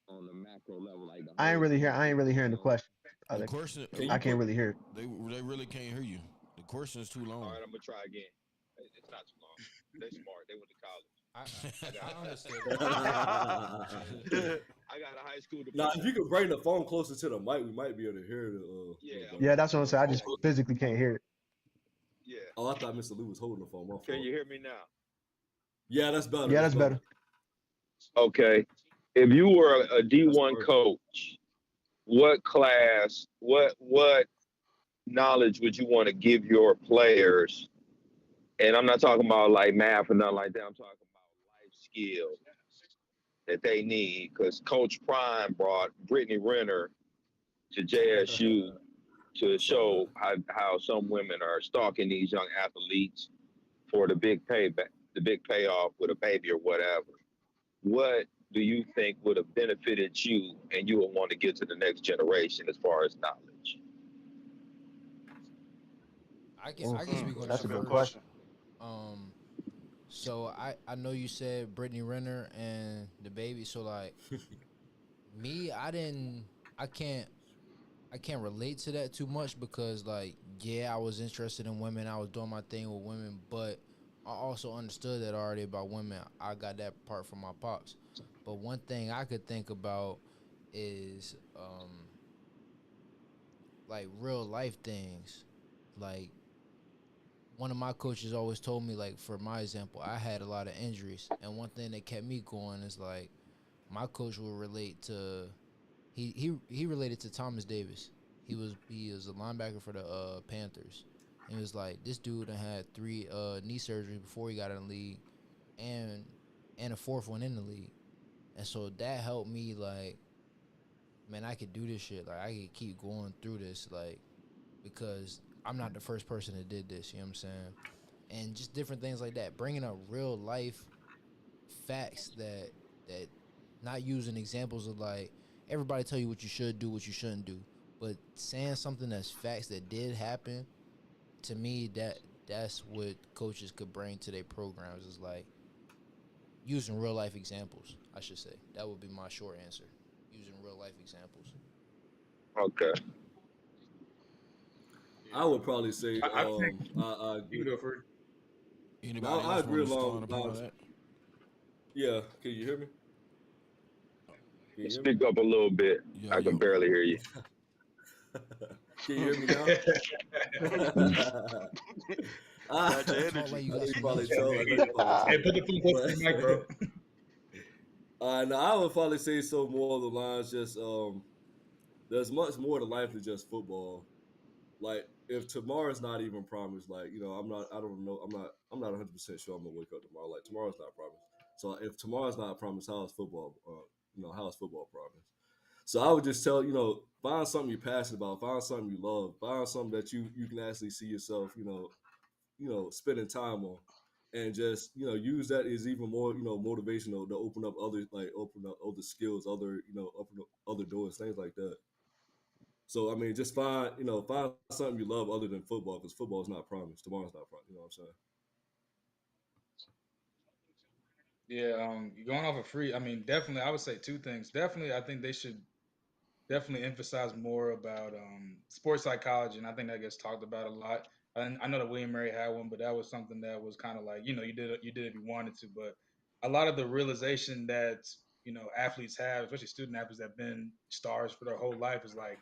on the macro level, like the I ain't whole really hear. thing? I ain't really hearing the Film. question. The question, Can I you can't put really hear it. they really can't hear you. The question is too All long. right, I'm gonna try again. It's not too long. They smart. They went to college. I understood I got a high school Now, diploma. if you could bring the phone closer to the mic, we might be able to hear the. Yeah, Yeah, that's what I'm saying. I just Oh, physically can't hear it. yeah. Oh, I thought Mr. Lou was holding the phone. My fault. Can you hear me now? Yeah, that's better. Yeah, that's better. Okay. If you were a D1 perfect. coach, what class, what knowledge would you want to give your players? And I'm not talking about like math or nothing like that. I'm talking about life skills that they need. Because Coach Prime brought Brittany Renner to JSU to I saw show how some women are stalking these young athletes for the big payback, the big payoff with a baby or whatever. What do you think would have benefited you and you would want to get to the next generation as far as knowledge? I can speak on That's that a Good good first. question. question. So I know you said Brittany Renner and the baby. So like me, I can't relate to that too much because like yeah, I was interested in women. I was doing my thing with women, but I also understood that already about women. I got that part from my pops. But one thing I could think about is like real life things. Like one of my coaches always told me, like for my example, I had a lot of injuries, and one thing that kept me going is like my coach will relate to he related to Thomas Davis. He was a linebacker for the Panthers. And he was like, this dude done had 3 knee surgeries before he got in the league, and a 4th one in the league, and so that helped me like man, I could do this shit. Like I could keep going through this, like because I'm not the first person that did this. You know what I'm saying? And just different things like that, bringing up real life facts that not using examples of like everybody tell you what you should do, what you shouldn't do, but saying something that's facts that did happen. To me, that's what coaches could bring to their programs is like using real life examples. I should say that would be my short answer. Using real life examples. Okay. I would probably say I think I you agree. can go first. No, Anybody I else agree want to along start upon lines. that? Yeah, can you hear me? Can you hear me? Speak up a little bit. Yeah, I can you. barely hear you. Can you hear me now? I, Got your Talk like energy. you I know got you some probably energy. told. I know you probably Hey, told. put the phone close to the mic, bro. But no, I would probably say so more of the lines. Just there's much more to life than just football. Like if tomorrow's not even promised, like I'm not. I don't know. I'm not 100% sure I'm gonna wake up tomorrow. Like tomorrow's not promised. So if tomorrow's not promised, how is football? How is football promised? So I would just tell find something you're passionate about, find something you love, find something that you can actually see yourself, spending time on, and just use that as even more motivational to open up other skills, open up other doors, things like that. So I mean, just find something you love other than football because football is not promised. Tomorrow's not promised. You know what I'm saying? Yeah, going off of free, I mean, definitely, I would say two things. Definitely, I think they should definitely emphasize more about sports psychology, and I think that gets talked about a lot. And I know that William Murray had one, but that was something that was kind of like you did if you wanted to, but a lot of the realization that athletes have, especially student athletes that have been stars for their whole life, is like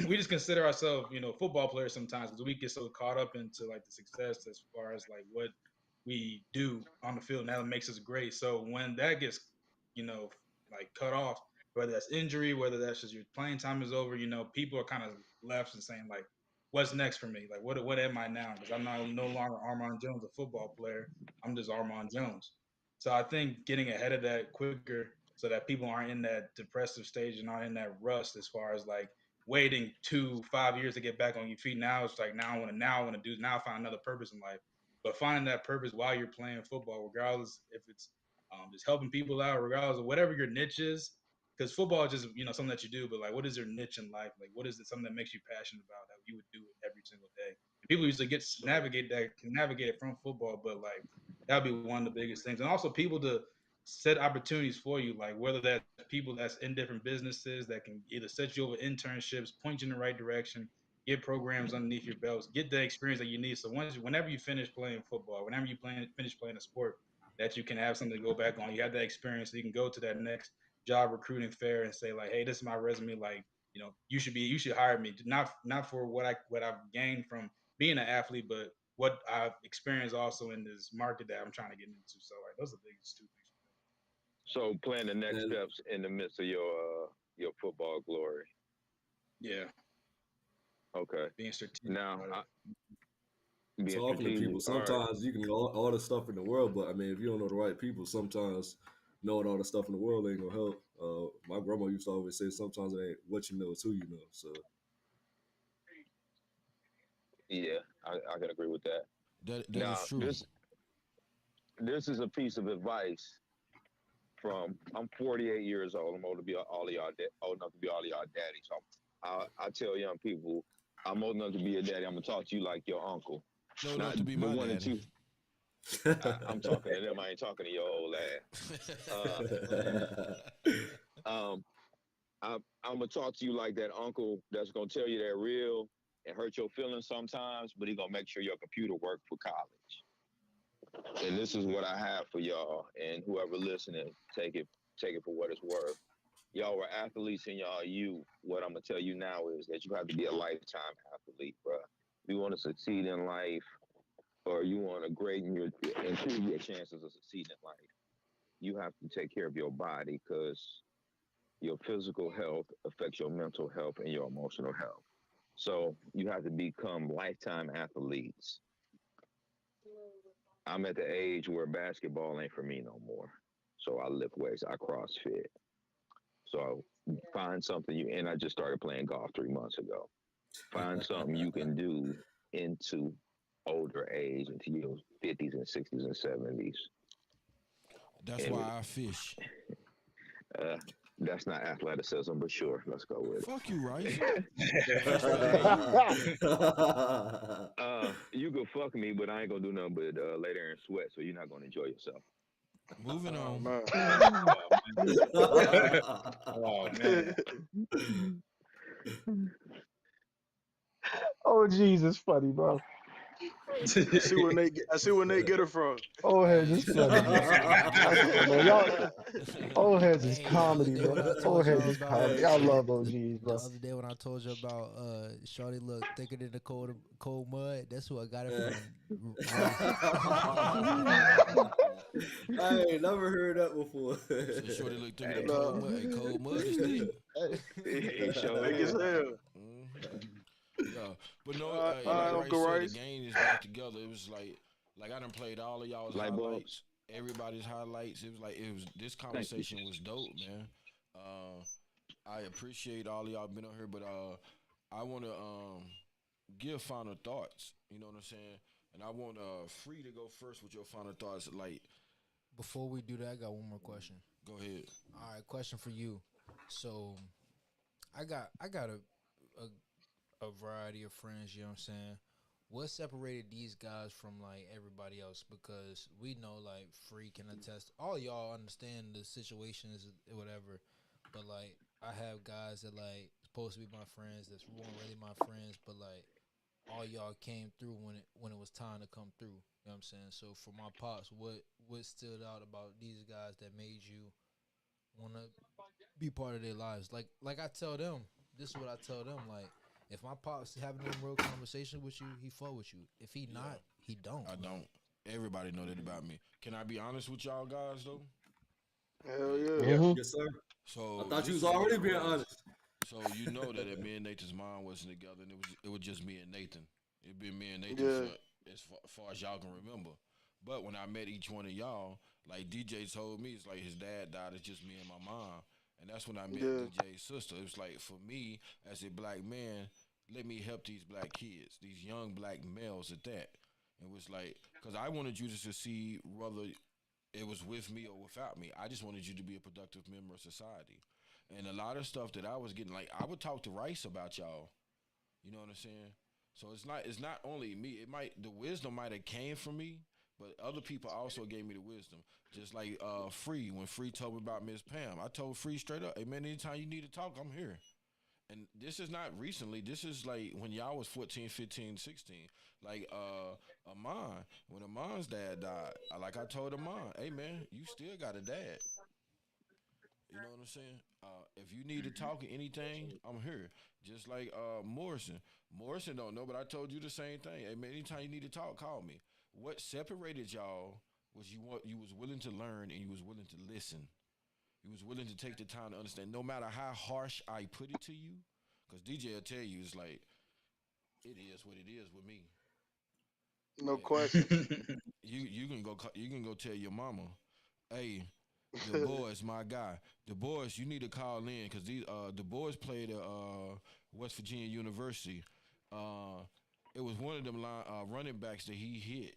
we just consider ourselves, football players sometimes because we get so caught up into like the success as far as like what we do on the field, and that makes us great. So when that gets, you know, like cut off, whether that's injury, whether that's just your playing time is over, people are kind of left and saying like, "What's next for me? Like, what am I now? Because I'm not no longer Armand Jones, a football player. I'm just Armand Jones." So I think getting ahead of that quicker, so that people aren't in that depressive stage and aren't in that rust as far as like waiting 2 5 years to get back on your feet. Now it's like now I want to do now find another purpose in life. But finding that purpose while you're playing football, regardless if it's just helping people out, regardless of whatever your niche is, because football is just something that you do. But like, what is your niche in life? Like, what is it something that makes you passionate about that you would do it every single day? And people usually navigate that can navigate it from football, but like that would be one of the biggest things. And also people to set opportunities for you, like whether that's people that's in different businesses that can either set you over internships, point you in the right direction, get programs underneath your belts, get the experience that you need. So whenever you finish playing football, whenever you finish playing a sport, that you can have something to go back on. You have that experience, so you can go to that next job recruiting fair and say like, hey, this is my resume. Like, you should hire me, not for what I've gained from being an athlete, but what I've experienced also in this market that I'm trying to get into. So like, those are the biggest two things. So playing the next And steps in the midst of your football glory. Yeah, Okay. being strategic Now, about it. being talking to people, strategic. All right. sometimes you can know all the stuff in the world, but I mean, if you don't know the right people, sometimes knowing all the stuff in the world ain't gonna help. My grandma used to always say, sometimes it ain't what you know, it's who you know. So Yeah, I can agree with that. That is Now, true. this is a piece of advice from I'm 48 years old. I'm old to be all of y'all old enough to be all of y'all daddy. So I tell young people, I'm old enough to be a daddy. I'm gonna talk to you like your uncle, No, not enough to be the my one that daddy. you. I'm talking to them. I ain't talking to your old ass. Um, I'm gonna talk to you like that uncle that's gonna tell you they're real and hurt your feelings sometimes, but he gonna make sure your computer work for college. And this is what I have for y'all, and whoever listening, take it for what it's worth. Y'all were athletes in y'all youth. What I'm gonna tell you now is that you have to be a lifetime athlete, bro. If you want to succeed in life, or you want to improve your chances of succeeding in life, you have to take care of your body because your physical health affects your mental health and your emotional health. So you have to become lifetime athletes. I'm at the age where basketball ain't for me no more. So I lift weights, I CrossFit. So find something and I just started playing golf 3 months ago. Find something you can do into older age, into your 50s and 60s and 70s. That's And why I fish. uh, that's not athleticism, but sure, let's go with it. Fuck you, Rice. You can fuck me, but I ain't gonna do nothing but lay there and sweat, so you're not gonna enjoy yourself. Moving on. Man. Oh man. Oh, Jesus, funny, bro. I see where Nate get it from. Old heads is funny, bro. Man, y'all, old heads is Hey, comedy, the other day when bro. I told Old heads y'all is about comedy. Y'all love OGs, the bro. other day when I told you about Shorty look thicker than the cold mud, that's who I got it from. I ain't never heard that before. So Shorty looked through the cold mud. Hey, cold mud is thick. Hey, show Thick as hell. Yeah, but no, All like right, Rice Uncle said, Rice. the game is back together. It was like I done played all of y'all's Light bulbs. highlights, everybody's highlights. It was this conversation was dope, man. I appreciate all of y'all been on here, but I want to give final thoughts. You know what I'm saying? And I want Free to go first with your final thoughts. Like, Before we do that, I got one more question. go ahead. All right, question for you. So, I got a variety of friends. You know what I'm saying? What separated these guys from like everybody else? Because we know like Free can attest. All y'all understand the situations, whatever. But like, I have guys that like supposed to be my friends that weren't really my friends, but like all y'all came through when it was time to come through. You know what I'm saying? So for my pops, what stood out about these guys that made you want to be part of their lives? Like I tell them, this is what I tell them. Like, if my pops having a real conversation with you, he fuck with you. If he not, he don't. I don't. Everybody know that about me. Can I be honest with y'all guys though? Hell yeah. Mhm. Yes, sir. So I thought you this was is what already it being was. honest. So you know that if me and Nathan's mom wasn't together, and it was just me and Nathan. It been me and Nathan Yeah. for as far as y'all can remember. But when I met each one of y'all, like DJ told me, it's like his dad died. It's just me and my mom, and that's when I met Yeah. DJ's sister. It was like for me as a black man, let me help these black kids, these young black males at that. It was like because I wanted you to succeed, whether it was with me or without me. I just wanted you to be a productive member of society. And a lot of stuff that I was getting, like I would talk to Rice about y'all. You know what I'm saying? So it's not only me. The wisdom might have came from me, but other people also gave me the wisdom. Just like Free, when Free told me about Miss Pam, I told Free straight up, hey man, anytime you need to talk, I'm here. And this is not recently. This is like when y'all was 14, 15, 16. Like Amon, when Amon's dad died, like I told Amon, hey man, you still got a dad. You know what I'm saying? If you need to talk or anything, I'm here. Just like Morrison. Morrison don't know, but I told you the same thing. Hey man, anytime you need to talk, call me. What separated y'all was you was willing to learn and you was willing to listen. You was willing to take the time to understand. No matter how harsh I put it to you, because DJ will tell you it's like it is what it is with me. No question. You can go tell your mama, hey, the boys, my guy. The boys, you need to call in because the boys played at West Virginia University. It was one of them running backs that he hit.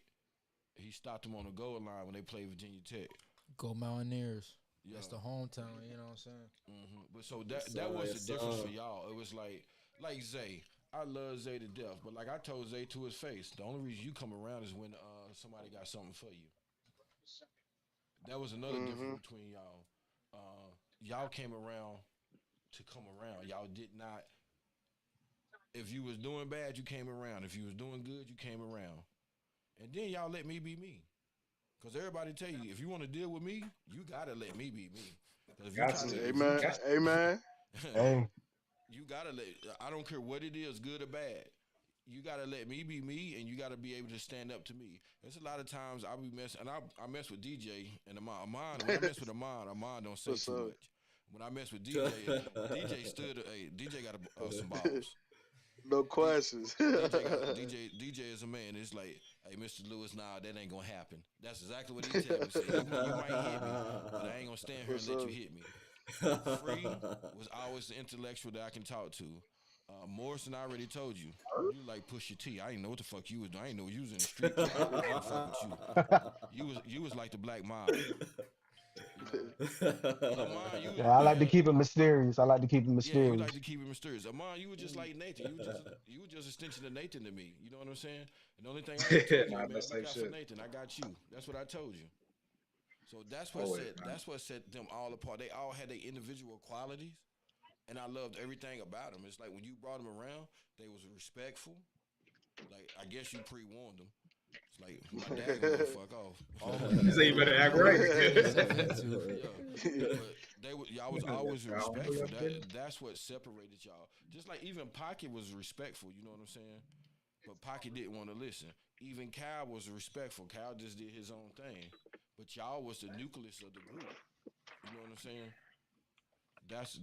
He stopped them on the goal line when they played Virginia Tech. Go Mountaineers. Yeah. That's the hometown. You know what I'm saying? Mm-hmm. But so that was the difference for y'all. It was like Zay. I love Zay to death, but like I told Zay to his face, the only reason you come around is when somebody got something for you. That was another difference between y'all. Y'all came around to come around. Y'all did not. If you was doing bad, you came around. If you was doing good, you came around. And then y'all let me be me. Because everybody tell you, if you want to deal with me, you got to let me be me. Amen. Amen. Hey, You got to I don't care what it is, good or bad. You got to let me be me, and you got to be able to stand up to me. There's a lot of times I be messing, and I mess with DJ and Amon. When I mess with Amon don't say too much. When I mess with DJ, DJ got some balls. No questions. DJ is a man. It's like, hey, Mr. Lewis, nah, that ain't gonna happen. That's exactly what he tell me. Say, you might hit me, but I ain't gonna stand here and let you hit me. Free was always the intellectual that I can talk to. Morrison, I already told you. You like Pusha T. I didn't know what the fuck you was doing. I didn't know you was in the street. I didn't fuck with you. You was like the Black Mob. Lamar, you Yeah, I like to keep it mysterious. I like to keep it yeah, you mysterious. like to keep it mysterious. Amon, you were just like Nathan. You were just extension of Nathan to me. You know what I'm saying? And the only thing I ever told you, Nah, man, that's look like out for shit. Nathan. I got you. That's what I told you. So that's what Always, set man. that's what set them all apart. They all had their individual qualities, and I loved everything about them. It's like when you brought them around, they was respectful. Like I guess you pre-warned them. It's like my dad gonna fuck off. You say you better act right. Yeah. But y'all was always respectful. That's what separated y'all. Just like even Pocket was respectful. You know what I'm saying? But Pocket didn't want to listen. Even Kyle was respectful. Kyle just did his own thing. But y'all was the nucleus of the group. You know what I'm saying? That's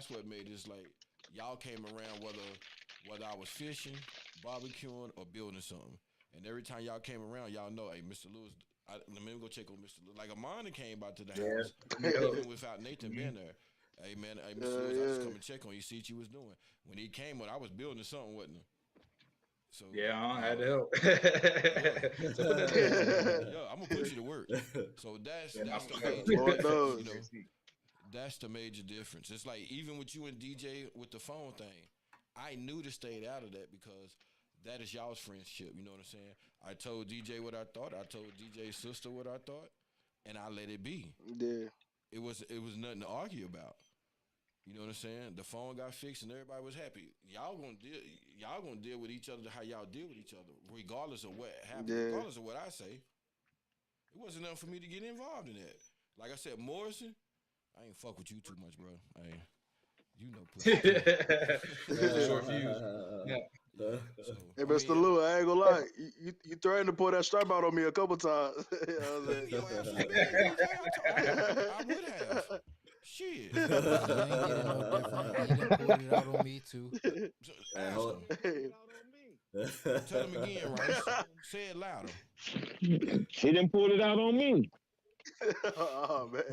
what made this like y'all came around whether I was fishing, barbecuing, or building something. And every time y'all came around, y'all know, hey, Mr. Lewis, let me go check on Mr. Lewis. Like Amanda came out to the house, even without Nathan being there. Hey man, hey Mr. Lewis, I just come and check on you, see what you was doing. When he came on, I was building something, wasn't I? So Yeah, I had to help. yeah, I'm gonna put you to work. So that's the major Lord difference, knows. you know. That's the major difference. It's like even with you and DJ with the phone thing, I knew to stay out of that because that is y'all's friendship. You know what I'm saying? I told DJ what I thought. I told DJ's sister what I thought, and I let it be. Yeah. It was nothing to argue about. You know what I'm saying? The phone got fixed and everybody was happy. Y'all gonna deal with each other how y'all deal with each other, regardless of what happened, Yeah. regardless of what I say. It wasn't enough for me to get involved in that. Like I said, Morrison, I ain't fuck with you too much, bro. Hey, you know, pussy. Short fuse. Yeah. So, Hey, I Mr. mean, Lou, I ain't gonna lie. You threatened to pull that stripe out on me a couple times. You know what I'm Yo, saying? absolute business, DJ. I would have. Shit. You ain't getting no different. He done pulled it out on me too. Ask him. Hey. Tell him again, Rice. Say it louder. She didn't pull it out on me. Oh man,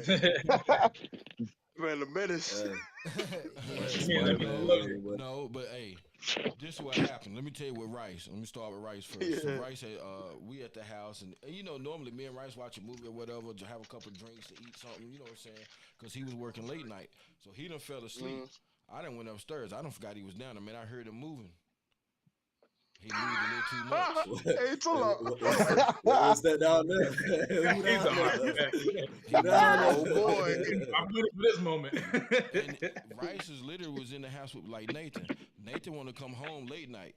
man, the menace. No, but hey, this is what happened. Let me tell you what Rice. Let me start with Rice first. So Yeah. Rice had, we at the house, and you know, normally me and Rice watch a movie or whatever, to have a couple of drinks to eat something. You know what I'm saying? Because he was working late night, so he done fell asleep. I done went upstairs. I done forgot he was down there. Man, I heard him moving. He moved a little too much. Hey, chill out. What's that down there? Who He's down a there? He Down Oh there. boy. I'm ready for this moment. And Rice is literally was in the house with like Nathan. Nathan want to come home late night.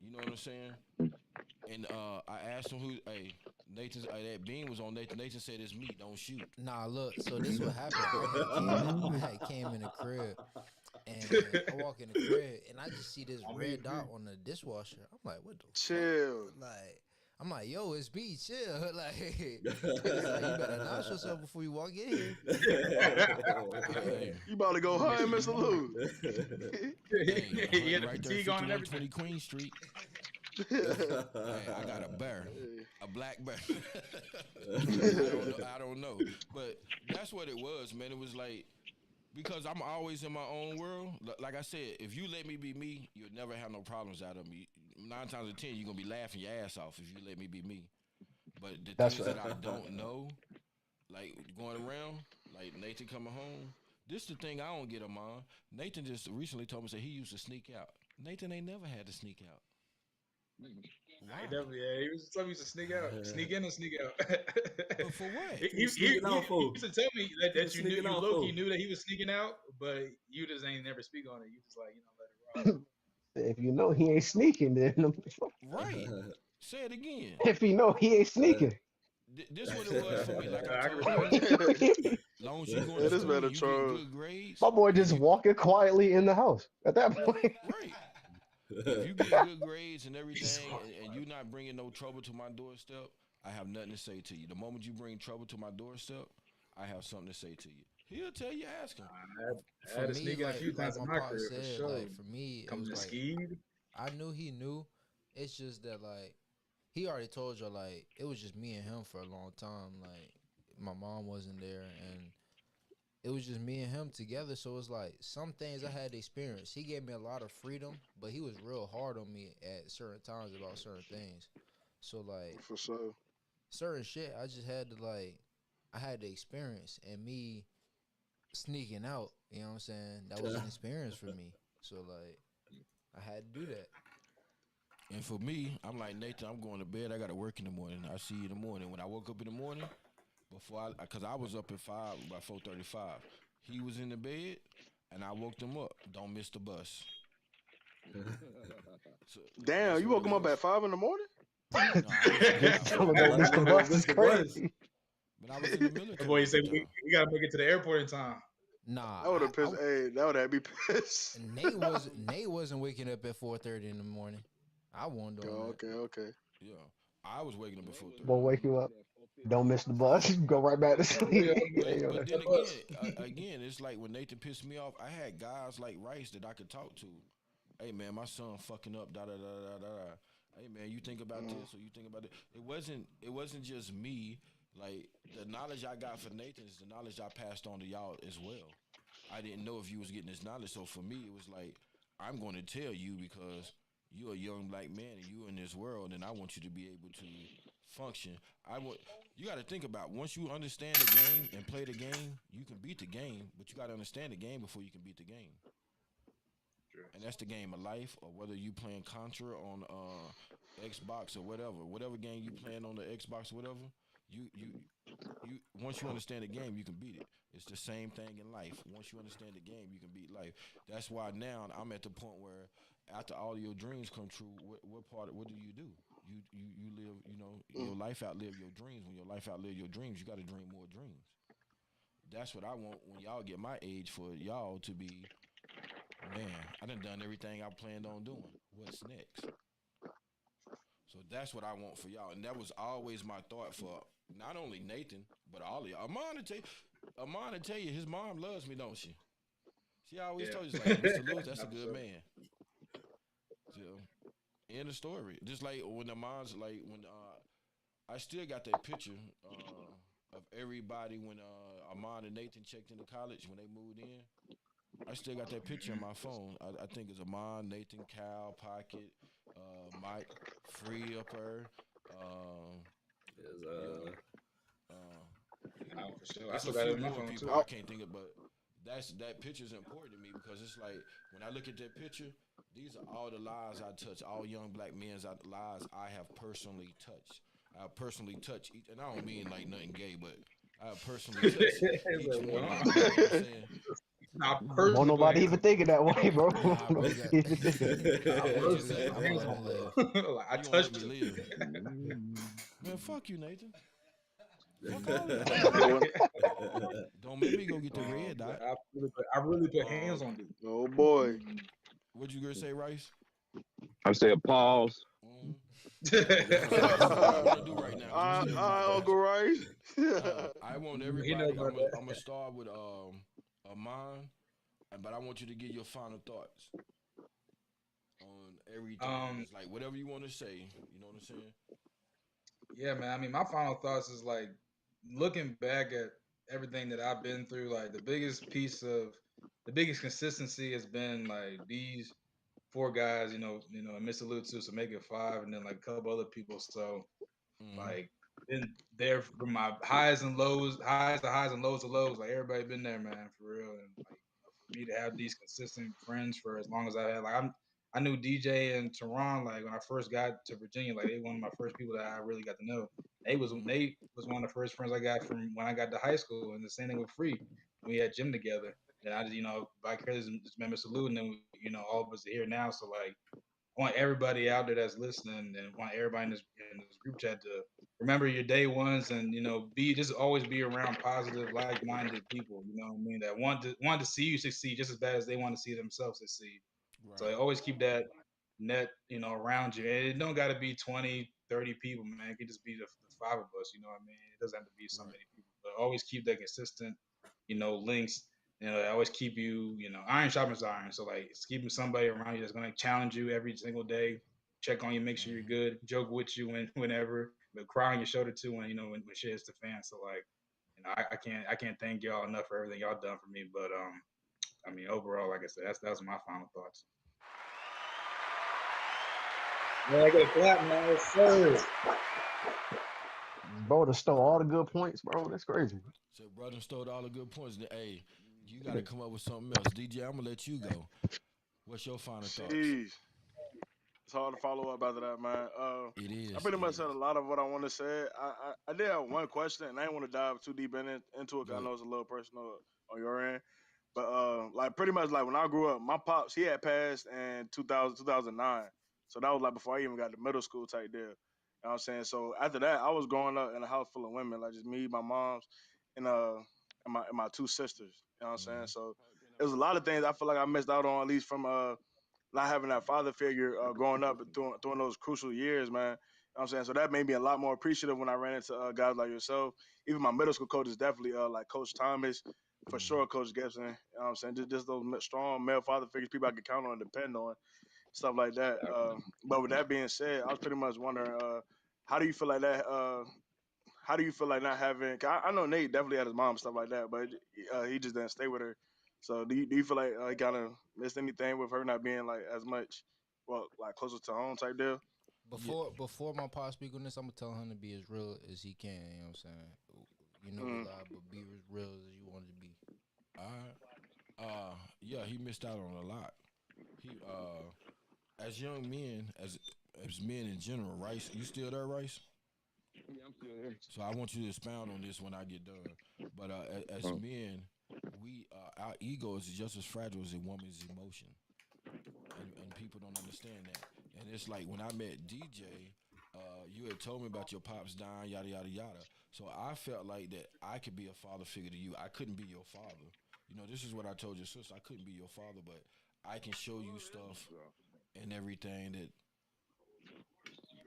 You know what I'm saying? And I asked him who. Hey, Nathan's that bean was on Nathan. Nathan said it's me. Don't shoot. Nah, look. So this what happened. I had came in the crib, and I walk in the crib, and I just see this red dot on the dishwasher. I'm like, what the Chill. fuck? Like, I'm like, yo, it's B. Chill. Like, you better announce yourself before you walk in here. Hey, You about to go home, Mr. Lou? hey, He had the right there, fatigue on and 5120 Queen Street. Hey, I got a bear, a black bear. I don't know, but that's what it was, man. It was like because I'm always in my own world. Like I said, if you let me be me, you'll never have no problems out of me. 9 times out of 10, you're gonna be laughing your ass off if you let me be me. But the That's things right. that I don't know, like going around, like Nathan coming home. This the thing I don't get him on. Nathan just recently told me that he used to sneak out. Nathan ain't never had to sneak out. He definitely, yeah, he was telling me to sneak out, sneak in and sneak out. But for what? He was sneaking out for? used to tell me He that was you knew, sneaking you out low-key for? knew that he was sneaking out, but you just ain't never speak on it. You just like, let it rock. If you know he ain't sneaking, then Right. Say it again. if you know he ain't sneaking, This what it was for me. Like I I can told respect you, long as you going to It is school, better, and you Charles. get good grades. my boy and just you- walking quietly in the house at that point. Right. If you get good grades and everything, and you not bringing no trouble to my doorstep, I have nothing to say to you. The moment you bring trouble to my doorstep, I have something to say to you. He'll tell you, ask him. I had to For me, sneak in a like, few times in my my pop career for said, sure. like, for me, it Coming was to like, ski. I knew he knew. It's just that, like, he already told you, like, it was just me and him for a long time. Like, my mom wasn't there, and it was just me and him together. So it's like some things I had to experience. He gave me a lot of freedom, but he was real hard on me at certain times about certain things. So like For sure. certain shit, I just had to like, I had to experience, and me sneaking out. You know what I'm saying? That was an experience for me. So like, I had to do that. And for me, I'm like, Nathan, I'm going to bed. I got to work in the morning. I see you in the morning. When I woke up in the morning, because I was up at 5, by 4:35. He was in the bed, and I woke him up. Don't miss the bus. So Damn, that's you what woke it him up was. at 5 in the morning? No, I was Tell him don't miss the bus is crazy. but I was in the That military boy at said the we, time. we gotta make it to the airport in time. Nah, That would have pissed. Hey, that would have me pissed. Nate wasn't waking up at 4:30 in the morning. I wasn't doing Oh, that. okay. Yeah, I was waking up at We'll 4:30. wake you up. Don't miss the bus. Go right back to sleep. Yeah, But that's then the bus. again, it's like when Nathan pissed me off, I had guys like Rice that I could talk to. Hey man, my son fucking up. Da da da da da. Hey man, you think about this or you think about it. It wasn't just me. Like the knowledge I got for Nathan is the knowledge I passed on to y'all as well. I didn't know if you was getting this knowledge, so for me it was like I'm going to tell you because you're a young black man and you in this world, and I want you to be able to function. I want you got to think about once you understand the game and play the game, you can beat the game, but you got to understand the game before you can beat the game. And that's the game of life, or whether you playing Contra on Xbox or whatever game you playing on the Xbox or whatever. You once you understand the game, you can beat it. It's the same thing in life. Once you understand the game, you can beat life. That's why now I'm at the point where after all your dreams come true, what do? You live, your life outlive your dreams. When your life outlive your dreams, you got to dream more dreams. That's what I want when y'all get my age, for y'all to be, man, I done everything I planned on doing. What's next? So that's what I want for y'all. And that was always my thought for not only Nathan, but all of y'all. Amon to tell you, his mom loves me, don't she? She always told you, like, Mr. Lewis, that's a good man. So, end of story. Just like when Amon's, like, when I still got that picture of everybody when Amon and Nathan checked into college when they moved in. I still got that picture on my phone. I think it's Amon, Nathan, Cal, Pocket, Mike, Free Upper. Oh, for sure. I It's a still got it few in my more phone people too. I can't think of, but that picture is important to me because it's like when I look at that picture, these are all the lives I touch, all young black men's lives I have personally touched. I personally touch each, and I don't mean like nothing gay, but I have personally touched each one of them. You know what I'm saying? Not Won't personally put nobody hands even on thinking that way, bro. Nah, Won't bro, nobody even thinking. not What you personally say? put I'm gonna hands let on, him bro. live. Like I You gonna let touched me you. live? Man, fuck you, Nathan. Fuck all But y'all. when, Don't make me go get the red But dot. I really put hands on dude. oh boy, What you gonna say, Rice? I said pause. Mm-hmm. This is what I want to do right now because I'm still I moving Uncle fast. Rice. I want He knows everybody. about I'm that. gonna start with Amon, but I want you to give your final thoughts on everything. It's like whatever you want to say. You know what I'm saying? Yeah, man. I mean, my final thoughts is like looking back at everything that I've been through. Like the biggest consistency has been like these four guys. And Mr. Lutsu, so make it five, and then like a couple other people. So Mm-hmm. like been there from my highs and lows, highs to highs and lows to lows. Like everybody been there, man, for real. And like for me to have these consistent friends for as long as I had, like I knew DJ and Tehran like when I first got to Virginia. Like they one of my first people that I really got to know. They was one of the first friends I got from when I got to high school, and the same thing with Free. We had gym together, and I just vicariously just met Mr. Lou, and then all of us are here now. So like I want everybody out there that's listening, and want everybody in this group chat to remember your day ones, and be just always be around positive, like-minded people. You know what I mean? That want to see you succeed just as bad as they want to see themselves succeed. So Right. like, always keep that net, around you. And it don't got to be 20, 30 people, man. It could just be the five of us. You know what I mean? It doesn't have to be so Right. many people, but always keep that consistent, links. I always keep you, iron sharpens iron. So like, it's keeping somebody around you that's gonna challenge you every single day, check on you, make sure you're Mm-hmm. good, joke with you whenever, but cry on your shoulder too when shit hits the fan. So like, I can't thank y'all enough for everything y'all done for me. But I mean, overall, like I said, that's my final thoughts. Yeah, I get a clap now, yes, sir. Bro, to stole all the good points, bro. That's crazy. So brother stole all the good points. Hey, you got to come up with something else. DJ, I'm gonna let you go. What's your final thoughts? Jeez. It's hard to follow up after that, man. It I is. pretty It much said is. a lot of what I want to say. I did have one question, and I didn't want to dive too deep into it because I Good. know it's a little personal on your end. But like pretty much like when I grew up, my pops he had passed in 2000 2009, so that was like before I even got to middle school type deal. You know what I'm saying? So after that, I was growing up in a house full of women, like just me, my mom's, and and my two sisters. You know what I'm saying? Mm-hmm. So it was a lot of things I feel like I missed out on, at least from not having that father figure growing up during those crucial years, man. You know what I'm saying? So that made me a lot more appreciative when I ran into guys like yourself. Even my middle school coach is definitely like Coach Thomas, for Mm-hmm. sure, Coach Gibson. You know what I'm saying? Just those strong male father figures, people I could count on and depend on, stuff like that. But with that being said, I was pretty much wondering, how do you feel like that? How do you feel like not having? 'Cause I know Nate definitely had his mom and stuff like that, but he just didn't stay with her. So do you feel like he kind of missed anything with her not being like as much, well, like closer to home type deal? Yeah. Before my pop speak on this, I'm gonna tell him to be as real as he can. You know what I'm saying? You know we Mm. lie, but be as real as you want to be. All right. Yeah, he missed out on a lot. He as young men, as men in general, Rice, you still there, Rice? Yeah, I'm still here. So I want you to expound on this when I get done. But as men, we our ego is just as fragile as a woman's emotion, and people don't understand that. And it's like when I met DJ, you had told me about your pops dying, yada yada yada. So I felt like that I could be a father figure to you. I couldn't be your father. You know, this is what I told your sister. I couldn't be your father, but I can show you stuff and everything that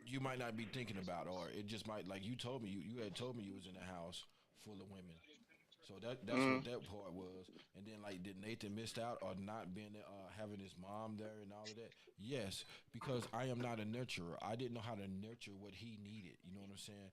you might not be thinking about, or it just might, like you told me, you had told me you was in a house full of women. So that's what Mm. that part was. And then like, did Nathan missed out or not being having his mom there and all of that? Yes, because I am not a nurturer. I didn't know how to nurture what he needed. You know what I'm saying?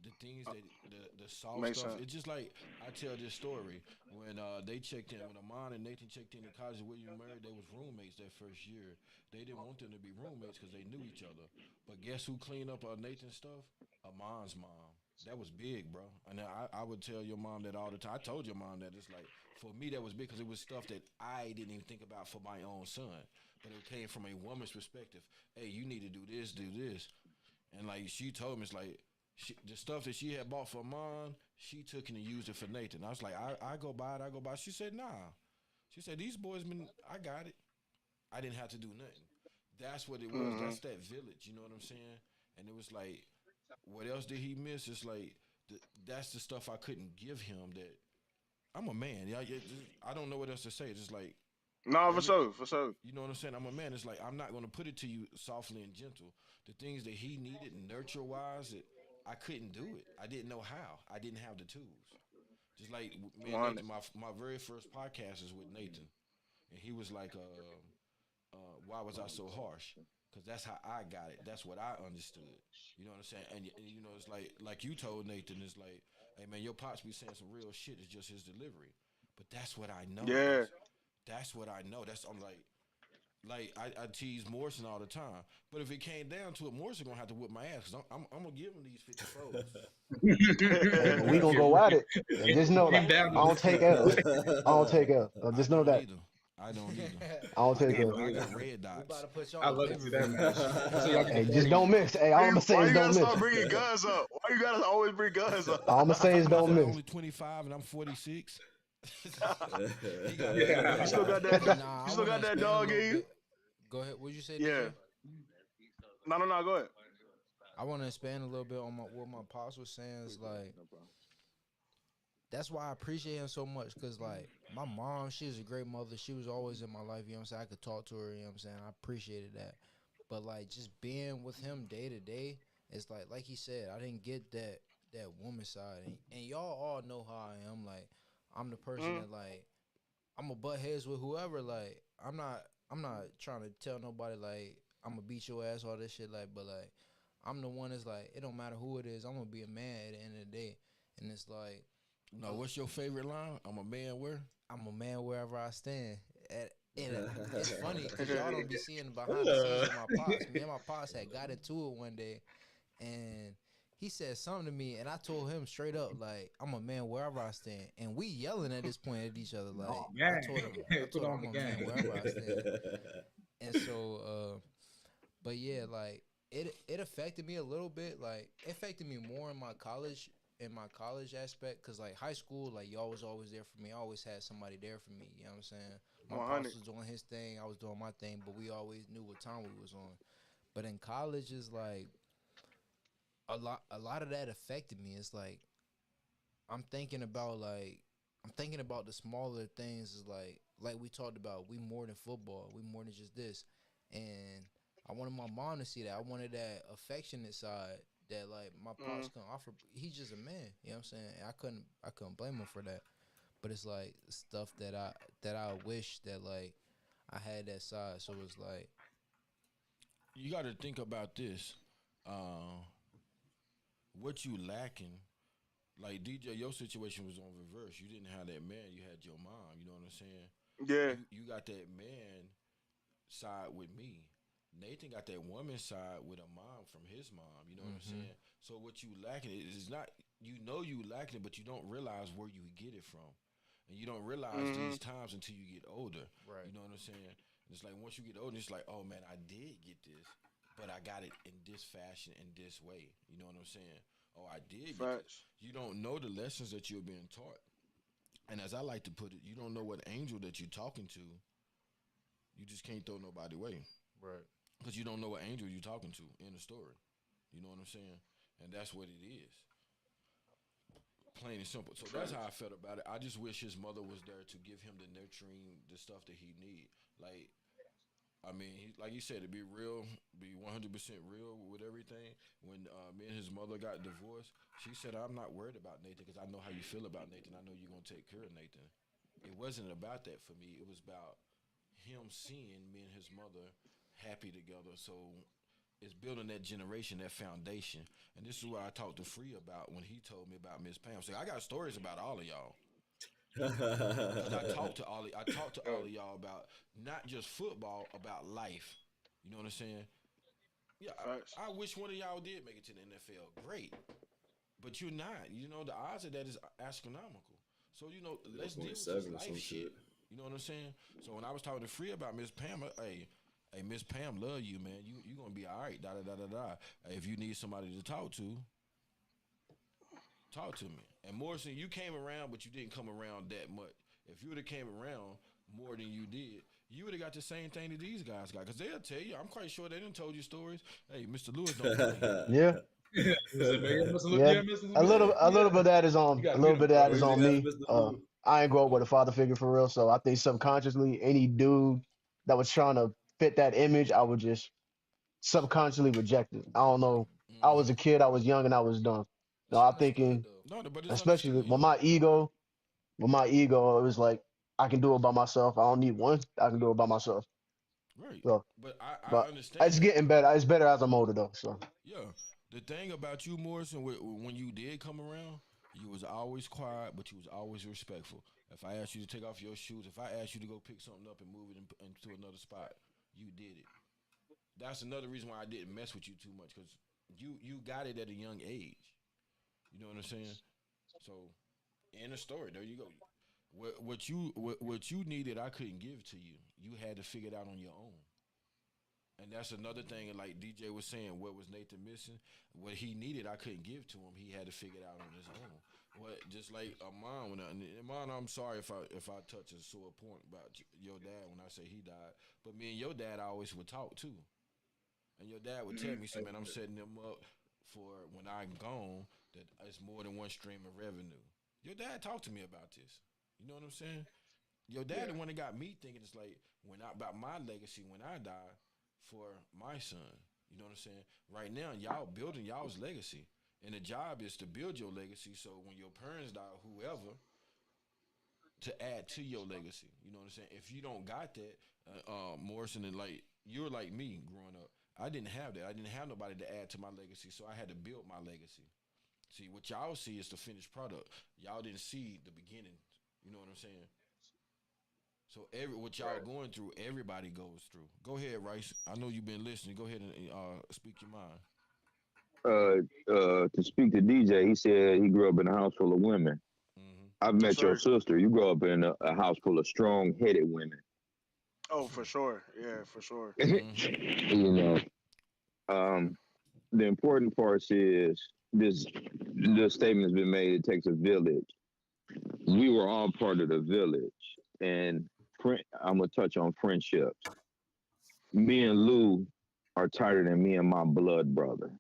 The things that the soft Makes stuff. sense. It's just like I tell this story when they checked in when Amon and Nathan checked in college. William married. They was roommates that first year. They didn't want them to be roommates because they knew each other. But guess who cleaned up Nathan's stuff? Amon's mom. That was big, bro. And I would tell your mom that all the time. I told your mom that it's like for me that was big because it was stuff that I didn't even think about for my own son, but it came from a woman's perspective. Hey, you need to do this, and like she told me, it's like the stuff that she had bought for mom, she took and used it for Nathan. I was like, I go buy it, I go buy it. She said, nah. She said these boys been, I got it. I didn't have to do nothing. That's what it was. Hmm. That's that village. You know what I'm saying? And it was like, what else did he miss? It's like that's the stuff I couldn't give him. That I'm a man. Yeah, I don't know what else to say. It's just like No, for let me. sure, for sure. You know what I'm saying? I'm a man. It's like I'm not gonna put it to you softly and gentle. The things that he needed, nurture wise, that I couldn't do it. I didn't know how. I didn't have the tools. Just like me and 100. Nathan, my very first podcast is with Nathan, and he was like, why was I so harsh? Because that's how I got it. That's what I understood. You know what I'm saying? And you know, it's like you told Nathan, it's like, hey man, your pops be saying some real shit. It's just his delivery. But that's what I know. Yeah. That's what I know. That's I'm like I tease Morrison all the time. But if it came down to it, Morrison gonna have to whip my ass because I'm gonna give him these 54s. Hey, but we gonna go at it. And just know Came that down I to don't this take stuff. L's. I don't take L's. I Just know don't that either. I don't either. I don't I take got L's. I got red We dots. about to put you I on the love pay to see per that view. match. So y'all get Hey, the just 40. don't miss. Hey, all I'm gonna say Why is you gotta don't miss. start bringing guns up? Why you gotta always bring guns up? All I'm gonna say is Is don't that miss. only 25 and I'm 46? He got red Yeah. You dots. still got that? Nah, You I still want to got that expand a dog little in you? bit. Go ahead. What'd you say, Yeah. DJ? No, no, no. Go ahead. I want to expand a little bit on what my pops was saying. Is like No problem. that's why I appreciate him so much. Cause like my mom, she was a great mother. She was always in my life. You know what I'm saying? I could talk to her. You know what I'm saying? I appreciated that. But like just being with him day to day, it's like he said, I didn't get that woman side, and y'all all know how I am. Like I'm the person Mm. that like I'm a butt heads with whoever. Like I'm not trying to tell nobody like I'm gonna beat your ass all this shit. Like, but like I'm the one that's like it don't matter who it is. I'm gonna be a man at the end of the day, and it's like No, what's your favorite line? I'm a man where? I'm a man wherever I stand. It's funny because y'all don't be seeing behind the scenes with my pops. Me and my pops had got into it one day, and he said something to me, and I told him straight up, like, I'm a man wherever I stand. And we yelling at this point at each other, like, Oh, I man. told him, Put on I'm the a man game. wherever I stand. And so, but yeah, like, it affected me a little bit. Like, it affected me more in my college aspect, because like high school, like, y'all was always there for me. I always had somebody there for me. You know what I'm saying? My 100. pops was doing his thing, I was doing my thing, but we always knew what time we was on. But in college, is like a lot of that affected me. It's like I'm thinking about the smaller things. Is like we talked about, we more than football, we more than just this. And I wanted my mom to see that. I wanted that affectionate side that, like, my pops couldn't offer. He's just a man, you know what I'm saying? And I couldn't blame him for that. But it's like stuff that I wish that, like, I had that side. So it's like, You got to think about this. What you lacking? Like DJ, your situation was on reverse. You didn't have that man. You had your mom. You know what I'm saying? Yeah. You got that man side with me. Nathan got that woman side with a mom from his mom. You know what I'm saying? So what you lacking is not, you lacking it, but you don't realize where you get it from, and you don't realize these times until you get older. right. You know what I'm saying? And it's like once you get older, it's like, oh man, I did get this, but I got it in this fashion, in this way. You know what I'm saying? Oh, I did get this. Facts. You don't know the lessons that you're being taught, and as I like to put it, you don't know what angel that you're talking to. You just can't throw nobody away. Right. Because you don't know what angel you're talking to in the story. You know what I'm saying? And that's what it is. Plain and simple. So that's how I felt about it. I just wish his mother was there to give him the nurturing, the stuff that he need. Like, I mean, like you said, to be real, be 100% real with everything. When me and his mother got divorced, she said, I'm not worried about Nathan because I know how you feel about Nathan. I know you're going to take care of Nathan. It wasn't about that for me. It was about him seeing me and his mother happy together. So it's building that generation, that foundation. And this is what I talked to Free about when he told me about Miss Pam. So I got stories about all of y'all. Because I talked to all of y'all about not just football, about life. You know what I'm saying? Yeah, Facts. I wish one of y'all did make it to the NFL. Great. But you're not. You know, the odds of that is astronomical. So, you know, let's deal with this 27 or life some shit. shit. You know what I'm saying? So when I was talking to Free about Miss Pam, hey, Miss Pam love you, man. You gonna be all right. Da da da da da. Hey, if you need somebody to talk to me. And Morrison, you came around, but you didn't come around that much. If you would have came around more than you did, you would have got the same thing that these guys got. Because they'll tell you, I'm quite sure they didn't told you stories. Hey, Mr. Lewis don't play. Yeah, Is it big? yeah. Mr. A little, Lewis? a little bit of that is You on, got a to little meet him, bit of that bro. is Crazy on ass me. Mr. Lou. I ain't grow up with a father figure for real, so I think subconsciously, any dude that was trying to fit that image, I would just subconsciously reject it. I don't know. I was a kid, I was young, and I was dumb. No, It's I'm understood thinking, though. No, but it's especially understood, with yeah. my ego, it was like I can do it by myself. I don't need one. I can do it by myself. Right. So, But I but understand it's that. getting better. It's better as I'm older though. So, Yeah. The thing about you, Morrison, when you did come around, you was always quiet, but you was always respectful. If I asked you to take off your shoes, if I asked you to go pick something up and move it into another spot, you did it. That's another reason why I didn't mess with you too much, because you got it at a young age. You know what I'm saying? So, in the story, there you go. What you needed, I couldn't give to you. You had to figure it out on your own. And that's another thing, like DJ was saying, what was Nathan missing? What he needed, I couldn't give to him. He had to figure it out on his own. What just like Amon, Amon, I'm sorry if I touch a sore point about your dad when I say he died, but me and your dad always would talk too. And your dad would tell me, so man, I'm setting them up for when I'm gone, that it's more than one stream of revenue. Your dad talked to me about this. You know what I'm saying? Your dad the one that got me thinking, it's like about my legacy when I die for my son. You know what I'm saying? Right now, y'all building y'all's legacy. And the job is to build your legacy so when your parents die, whoever, to add to your legacy. You know what I'm saying? If you don't got that, Morrison, and like you're like me growing up, I didn't have that. I didn't have nobody to add to my legacy, so I had to build my legacy. See, what y'all see is the finished product. Y'all didn't see the beginning. You know what I'm saying? So what y'all going through, everybody goes through. Go ahead, Rice. I know you've been listening. Go ahead and speak your mind. To speak to DJ, he said he grew up in a house full of women. Hmm. I've Yes, met your sir. sister. You grew up in a house full of strong-headed women. Oh, for sure. Yeah, for sure. Hmm. You know, um, the important part is this. This statement has been made. It takes a village. We were all part of the village, and I'm gonna touch on friendships. Me and Lou are tighter than me and my blood brother.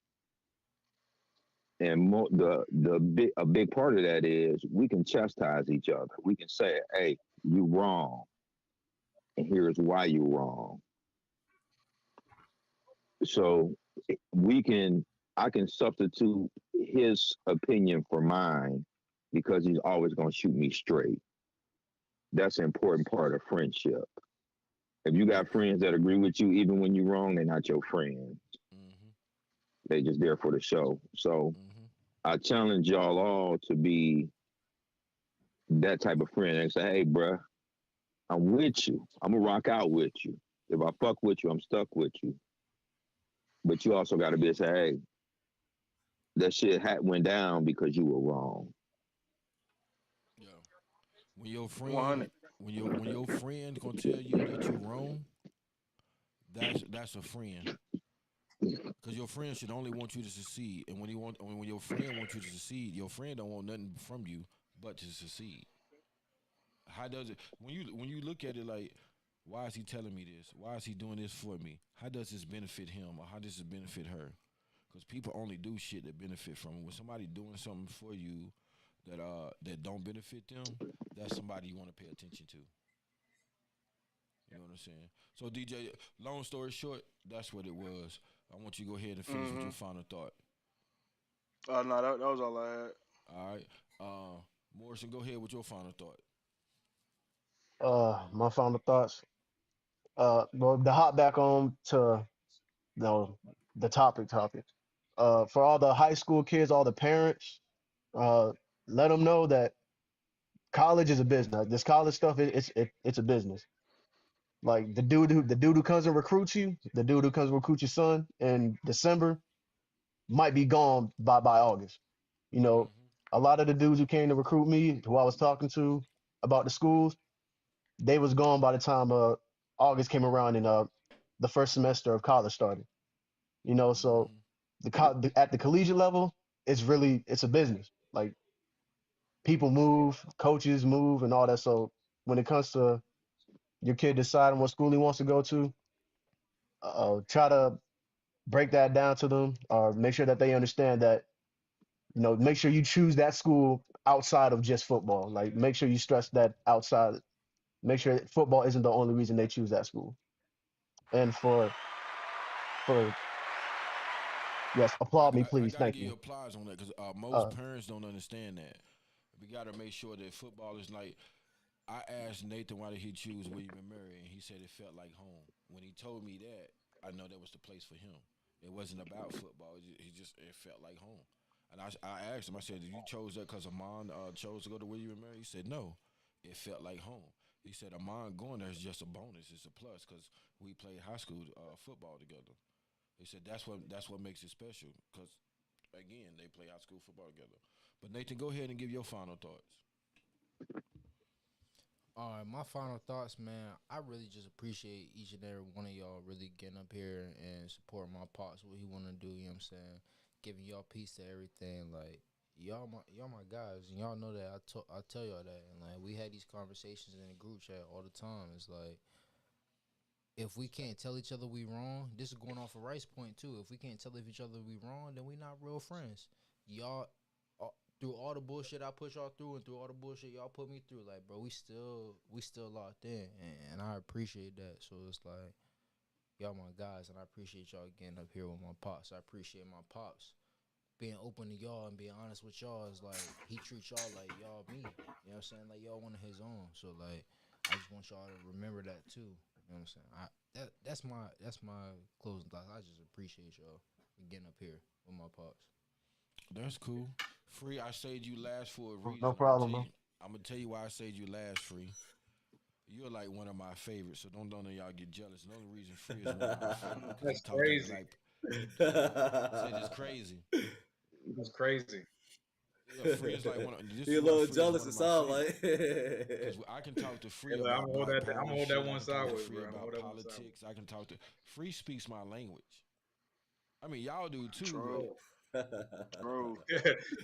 And a big part of that is we can chastise each other. We can say, "Hey, you wrong, and here's why you wrong." So we can, I can substitute his opinion for mine because he's always going to shoot me straight. That's an important part of friendship. If you got friends that agree with you even when you're wrong, they're not your friends. Hmm. They just there for the show. So Hmm. I challenge y'all all to be that type of friend and say, "Hey, bruh, I'm with you. I'm gonna rock out with you. If I fuck with you, I'm stuck with you." But you also got to be able to say, "Hey, that shit went down because you were wrong." Yeah. When your friend, 100. when your friend gonna tell you that you wrong, that's a friend. Because your friend should only want you to succeed, and when your friend wants you to succeed, your friend don't want nothing from you but to succeed. How does it when you look at it like, why is he telling me this? Why is he doing this for me? How does this benefit him, or how does it benefit her? Because people only do shit that benefit from it. When somebody doing something for you that don't benefit them, that's somebody you want to pay attention to. You know what I'm saying? So DJ, long story short, that's what it was. I want you to go ahead and finish with Mm-hmm. your final thought. No, that was all I had. All right. Morrison, go ahead with your final thought. My final thoughts. Well, to hop back on to the the topic. For all the high school kids, all the parents, uh, let them know that college is a business. This college stuff, it's a business. Like the dude who comes and recruits you, the dude who comes and recruit your son in December might be gone by August. You know, Mm-hmm. a lot of the dudes who came to recruit me, who I was talking to about the schools, they was gone by the time August came around and the first semester of college started. You know, so Mm-hmm. at the collegiate level, it's a business. Like people move, coaches move, and all that. So when it comes to your kid deciding what school he wants to go to, try to break that down to them, or make sure that they understand that, make sure you choose that school outside of just football. Like make sure you stress that outside. Make sure football isn't the only reason they choose that school. And for yes, applaud me, I please. gotta Thank give you you. applause on that because most Uh, parents don't understand that. We gotta make sure that football is like. I asked Nathan why did he choose William and Mary, and he said it felt like home. When he told me that, I know that was the place for him. It wasn't about football. It felt like home. And I asked him. I said, "Did you chose that because Amon chose to go to William and Mary?" He said, "No, it felt like home." He said, "Amon going there is just a bonus. It's a plus because we played high school football together." He said, "That's what makes it special because again they play high school football together." But Nathan, go ahead and give your final thoughts. All right, my final thoughts, man. I really just appreciate each and every one of y'all really getting up here and supporting my pops, what he want to do, you know what I'm saying? Giving y'all peace to everything. Like, y'all my guys, and y'all know that. I tell y'all that. And, like, we had these conversations in the group chat all the time. It's like, if we can't tell each other we wrong, this is going off a Rice point, too. If we can't tell each other we wrong, then we not real friends. Y'all, through all the bullshit I put y'all through and through all the bullshit y'all put me through, like, bro, we still locked in, and I appreciate that. So it's like, y'all my guys, and I appreciate y'all getting up here with my pops. I appreciate my pops being open to y'all and being honest with y'all. Is like he treats y'all like y'all me. You know what I'm saying? Like y'all one of his own. So like, I just want y'all to remember that too. You know what I'm saying? That's my closing thoughts. I just appreciate y'all for getting up here with my pops. That's cool. Free, I saved you last for a reason. No problem, bro. I'm gonna tell you why I saved you last, Free. You're like one of my favorites, so don't none of y'all get jealous. The only reason Free is one of my favorites. That's crazy. It's crazy. That's crazy. Yeah, Free is like one of. He a little jealous. It sound like. Because I can talk to Free about I'm gonna hold that. I'm gonna hold that one side sideways, Free bro. about politics. I can talk to Free speaks my language. I mean, y'all do too, bro. Bro.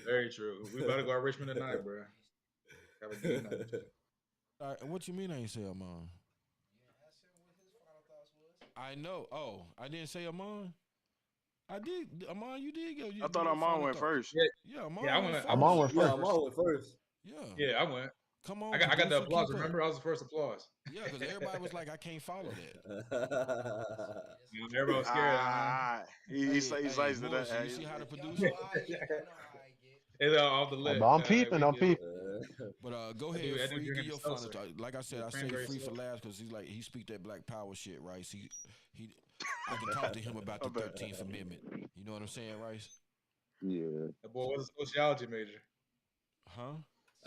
Very true. We about to go to Richmond tonight, bro. Have a good night. All right, what you mean I ain't say Amon? I know. Oh, I didn't say Amon. I did. Amon, you did go. I thought Amon went first. Yeah, Amon. Yeah, I went went. first. Amon went Yeah, first. Amon went first. Yeah. Yeah, I went. Come on. I got the producer, applause. keep up. Remember, I was the first applause. Yeah, because everybody was like, I can't follow that. Everybody was scared. He says that. Morris, you see how the producer? It's off the list. I'm peeping. I'm peeping. But go ahead, I do Free. drink Give him your seltzer. final thought. Like I said, I say Cranberry Free for seltzer. last because he speak that Black Power shit, Rice. He I can talk to him about the 13th Amendment. You know what I'm saying, Rice? Yeah. That boy was a sociology major. Huh?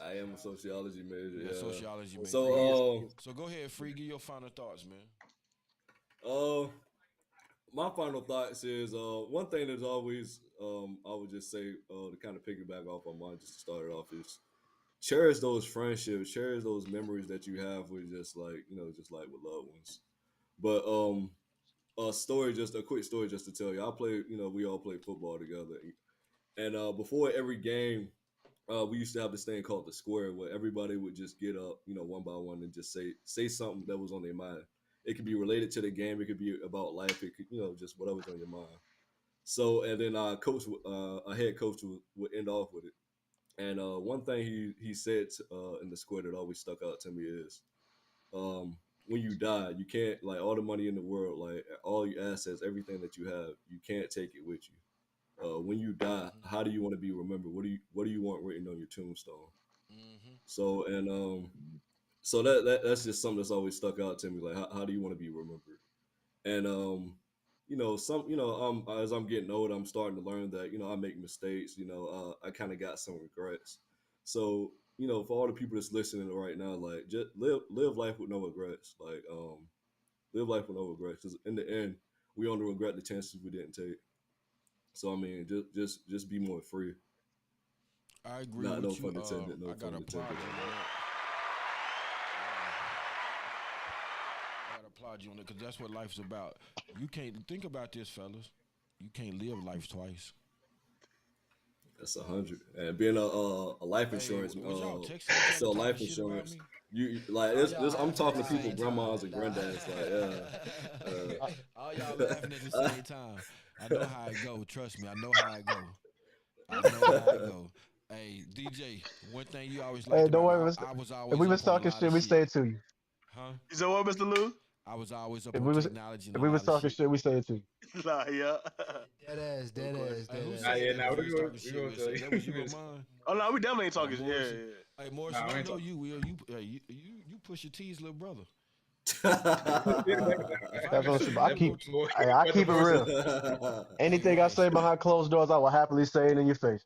I am a sociology major. Yeah, Yeah, sociology major. So, go ahead, Free. Give your final thoughts, man. my final thoughts is one thing that's always I would just say to kind of piggyback off on mine just to start it off is cherish those friendships, cherish those memories that you have with just like just like with loved ones. But a quick story just to tell you. I played, we all played football together, and before every game, we used to have this thing called the square where everybody would just get up, one by one and just say something that was on their mind. It could be related to the game. It could be about life. It could, just whatever's on your mind. So, and then our head coach would end off with it. And one thing he said in the square that always stuck out to me is, when you die, you can't, like, all the money in the world, like all your assets, everything that you have, you can't take it with you. When you die, how do you want to be remembered? What do you want written on your tombstone? So, and so that's just something that's always stuck out to me. Like, how do you want to be remembered? And as I'm getting older, I'm starting to learn that I make mistakes. I kind of got some regrets. So for all the people that's listening right now, like, just live life with no regrets. Like, live life with no regrets. Because in the end, we only regret the chances we didn't take. So I mean, just be more free. I agree with no you. Fun intended, no I fun gotta applaud intended. you on that. I gotta applaud you on it because that's what life's about. You can't think about this, fellas. You can't live life twice. That's 100. And being a life insurance, was y'all texting each other so talking life shit about insurance. me? You like this. I'm talking to people, grandmas and granddads. Like, all y'all laughing at the same time. I know how it go. Trust me, I know how it go. I know how it go. Hey, DJ, one thing you always like. Hey, don't worry. I was always. If we was up on a talking lot shit, of we say it to you. Huh? You said what, Mr. Lou? I was always up If on we was technology. if we was talking shit, we say it to you. Nah, yeah. Dead ass, dead ass, Hey, who dead said ass. yeah, that? nah, If we was gonna- talking we shit, gonna we tell said you. that was you and mine. Oh no, we definitely ain't talking. Nah, Yeah, Morrison. yeah. Hey, Morrison, Nah, we I ain't know talking. you, Will. You push your T's, little brother. That's what I'm I keep. Boy, I keep it real. Anything I say behind closed doors, I will happily say it in your face.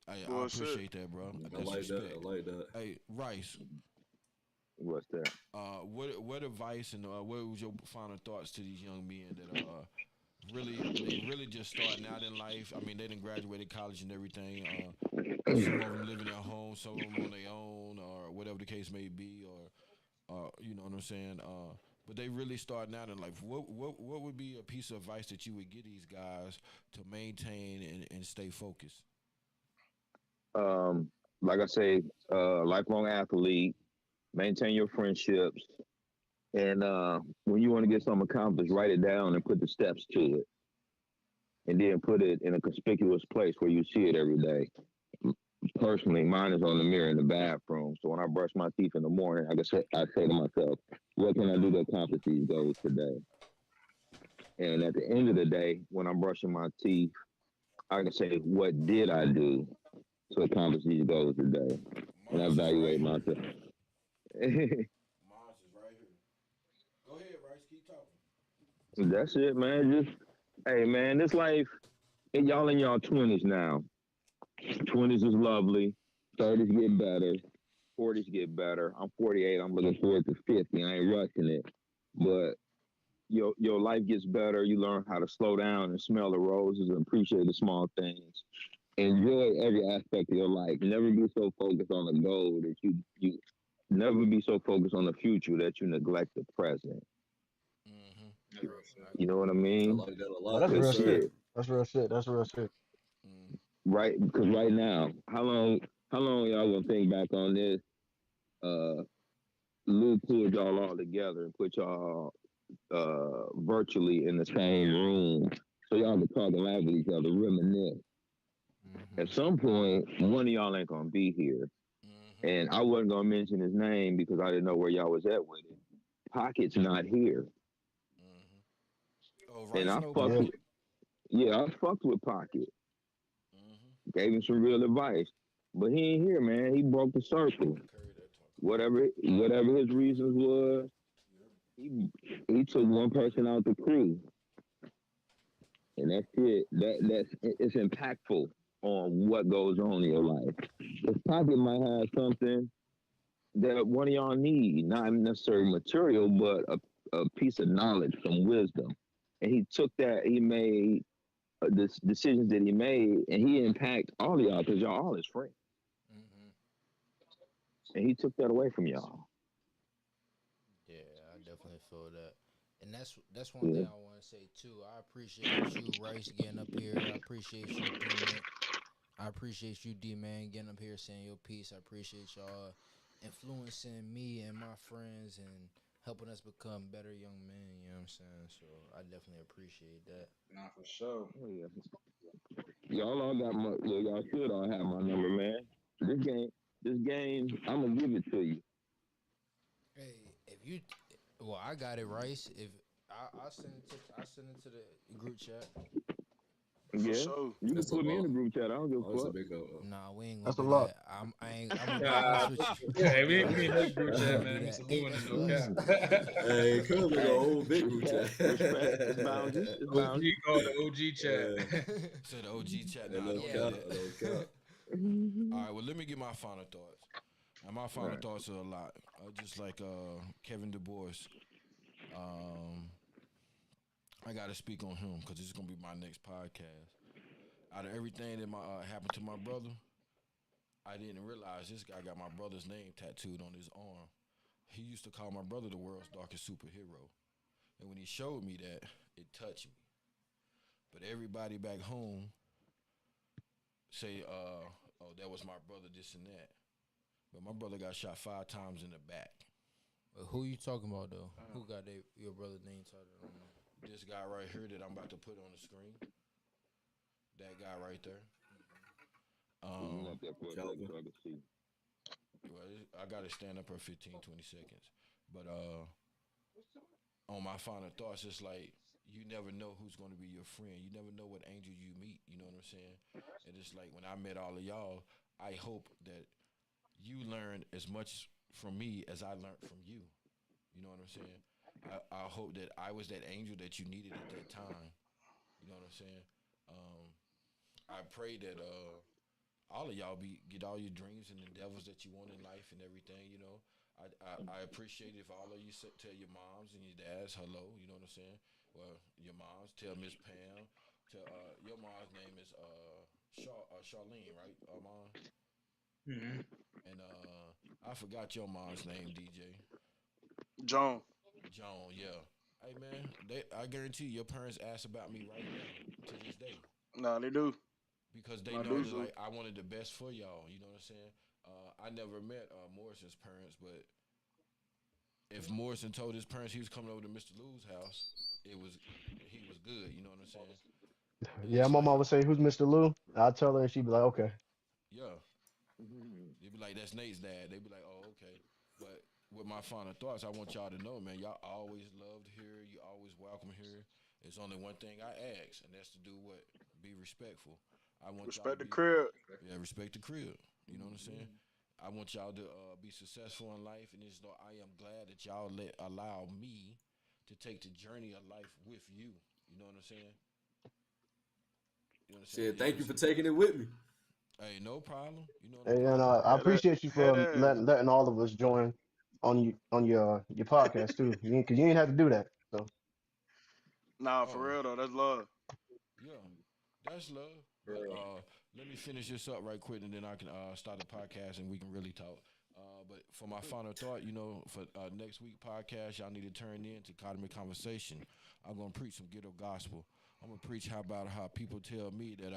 Hey, I Bullshit. appreciate that, bro. I That's like respect. that. I like that. Hey, Rice, What's that? what advice and what was your final thoughts to these young men that really just starting out in life? I mean, they done graduated college and everything. Some of them living at home, some of them on their own, or whatever the case may be, or you know what I'm saying. But they really starting out in life. What would be a piece of advice that you would give these guys to maintain and stay focused? Like I say, lifelong athlete, maintain your friendships, and when you want to get something accomplished, write it down and put the steps to it, and then put it in a conspicuous place where you see it every day. Personally, mine is on the mirror in the bathroom. So when I brush my teeth in the morning, I say to myself, what can I do to accomplish these goals today? And at the end of the day, when I'm brushing my teeth, I can say, what did I do to accomplish these goals today? And evaluate myself. Mars is right here. Go ahead, Rice. Keep talking. That's it, man. Just, hey, man, this life, y'all in y'all 20s now. 20s is lovely. 30s get better. 40s get better. I'm 48. I'm looking forward to 50. I ain't rushing it. But your life gets better. You learn how to slow down and smell the roses and appreciate the small things. Enjoy every aspect of your life. Never be so focused on the goal that you never be so focused on the future that you neglect the present. Mm-hmm. That's real shit. You know what I I mean? like that a Well, lot. that's Yes, real sir. shit. That's real shit. That's real shit. Mm. Right? Because right now, how long y'all gonna think back on this? Uh, Lou pulled y'all all together and put y'all virtually in the same room so y'all can talk and laugh with each other, reminisce. Mm-hmm. At some point, one of y'all ain't gonna be here. Mm-hmm. And I wasn't gonna mention his name because I didn't know where y'all was at with it. Pocket's not here. Mm-hmm. Oh, And Rice I no fucked Yeah. with I fucked with Pocket. Mm-hmm. Gave him some real advice. But he ain't here, man. He broke the circle. Carry that talk. Whatever his reasons was, he took one person out the crew. And that's it. It's impactful on what goes on in your life. This Pocket might have something that one of y'all need, not necessarily material, but a piece of knowledge, some wisdom. And he took that, he made the decisions that he made, and he impacted all of y'all because y'all all his friends. Mm-hmm. And he took that away from y'all. Yeah, I definitely feel that. And that's one Yeah. thing I want to say too. I appreciate you, Rice, getting up here. I appreciate you, D-Man. I appreciate you, D-Man, getting up here saying your piece. I appreciate y'all influencing me and my friends and helping us become better young men. You know what I'm saying? So I definitely appreciate that. Nah, for sure. Oh, yeah. Y'all all got my, well, y'all should all have my number, man. This game, I'm gonna give it to you. Hey, if you, well, I got it, Rice. If I send it to the group chat. For Yeah, sure. you can That's a put me in the lot. group chat. I don't give Oh, a that's a fuck. big Nah, we ain't That's a gonna do lot. that. I'm gonna be honest with you. Yeah, hey, we Nah, need no group we chat, ain't gonna do man. that. Mr. Hey, Lou that's and for no us. cap. Hey, could make a Hey, whole big group chat. respect. It's boundaries. It's OG boundaries. called the OG chat. Said the OG chat. And Nah, no don't Yeah. do cap, that. no cap. All right, well, let me get my final thoughts. And my final Right. thoughts are a lot. Just like Kevin Du Bois. I got to speak on him because this is going to be my next podcast. Out of everything that happened to my brother, I didn't realize this guy got my brother's name tattooed on his arm. He used to call my brother the world's darkest superhero. And when he showed me that, it touched me. But everybody back home say, oh, that was my brother, this and that. But my brother got shot 5 times in the back. Who you talking about though? Who got your brother's name tattooed on them? This guy right here that I'm about to put on the screen. That guy right there. You up there for a second Calvin. so I can see. Well, I got to stand up for 15, 20 seconds. But on my final thoughts, it's like you never know who's going to be your friend. You never know what angel you meet. You know what I'm saying? And it's like when I met all of y'all, I hope that you learned as much from me as I learned from you. You know what I'm saying? I hope that I was that angel that you needed at that time. You know what I'm saying? I pray that all of y'all get all your dreams and endeavors that you want in life and everything. You know, I appreciate if all of you tell your moms and your dads hello. You know what I'm saying? Well, your moms tell Miss Pam. Tell your mom's name is Charlene, right, Mom? Mhm. And I forgot your mom's name, DJ. John. Joan, yeah. Hey man, I guarantee you, your parents ask about me right now to this day Nah, they do. because they I know do that so. like I wanted the best for y'all. You know what I'm saying? I never met Morrison's parents, but if Morrison told his parents he was coming over to Mr. Lou's house, he was good. You know what I'm saying? But Yeah, it's my like, mom would say, "Who's Mr. Lou?" I tell her, and she'd be like, "Okay." yeah, they'd be like, that's Nate's dad. They'd be like, oh, okay. But with my final thoughts, I want y'all to know, man, y'all always loved here. You always welcome here. There's only one thing I ask, and that's to do what? Be respectful. I want y'all to Respect the be, crib. yeah, respect the crib. You know what I'm saying? I want y'all to be successful in life, and it's, I am glad that y'all allow me to take the journey of life with you. You know what I'm saying? You know what I'm saying? Said, thank you for taking it with me. Hey, no problem. You know, no And problem. I Yeah, that. appreciate you for Yeah. letting all of us join on your podcast too. Because you ain't have to do that. So Nah, for Oh, real though, that's love. yeah, that's love. But Bro. let me finish this up right quick, and then I can start the podcast, and we can really talk. But for my final thought, for next week podcast, y'all need to turn in to Academy Conversation. I'm gonna preach some ghetto gospel. I'm gonna preach how people tell me that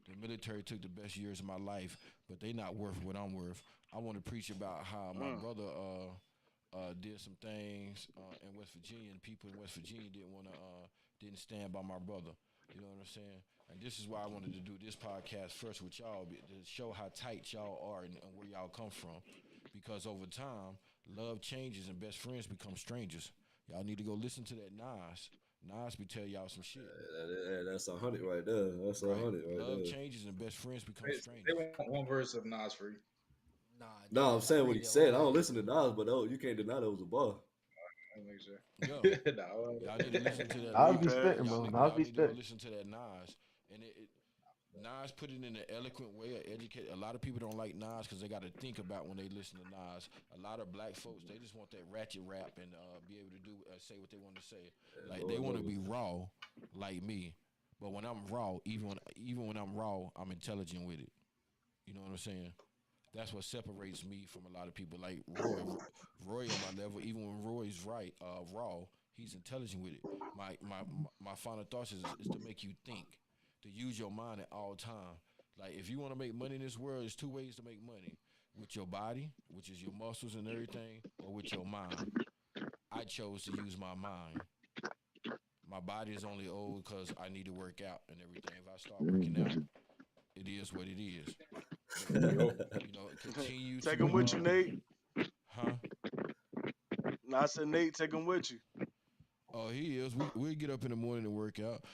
the military took the best years of my life, but they not worth what I'm worth. I want to preach about how my Mm. brother did some things in West Virginia, and people in West Virginia didn't stand by my brother. You know what I'm saying? And this is why I wanted to do this podcast first with y'all to show how tight y'all are and where y'all come from. Because over time, love changes and best friends become strangers. Y'all need to go listen to that Nas. Nas be tell y'all some shit. That's 100 right there. That's Right? 100 right Love there. changes and best friends become They strangers. want one verse of Nas free. Nah, No, I'm just saying what read he it said. I all. don't listen to Nas, but you can't deny that was a bar. I'll make sure. Yeah. No, Y'all need to listen to that I'll We be Nas. pass. spitting, bro. I'll Y'all be need to go spitting. listen to that Nas. And Nas put it in an eloquent way, educate. A lot of people don't like Nas because they got to think about when they listen to Nas. A lot of black folks, they just want that ratchet rap and be able to say what they want to say. Like Lord they want to knows. be raw, like me. But when I'm raw, even when I'm raw, I'm intelligent with it. You know what I'm saying? That's what separates me from a lot of people. Like Roy on my level. Even when Roy's raw, he's intelligent with it. My final thoughts is to make you think, to use your mind at all time. Like if you want to make money in this world, there's two ways to make money: with your body, which is your muscles and everything, or with your mind. I chose to use my mind. My body is only old because I need to work out and everything. If I start working out, it is what it is. But continue Take to him with you, Nate. huh? No, I said Nate, take him with you. Oh, he is. We get up in the morning to work out.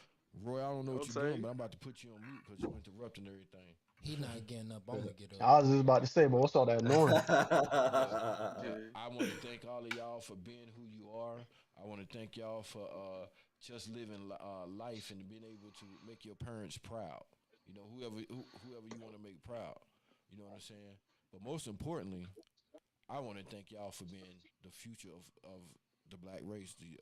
Roy, I don't know what Don't you're doing, take. but I'm about to put you on mute because you interrupting everything. He not getting up. I'm gonna get up. I was just about to say, but what's all that noise? Yeah. I want to thank all of y'all for being who you are. I want to thank y'all for just living life and being able to make your parents proud. Whoever you want to make proud. You know what I'm saying? But most importantly, I want to thank y'all for being the future of the black race, the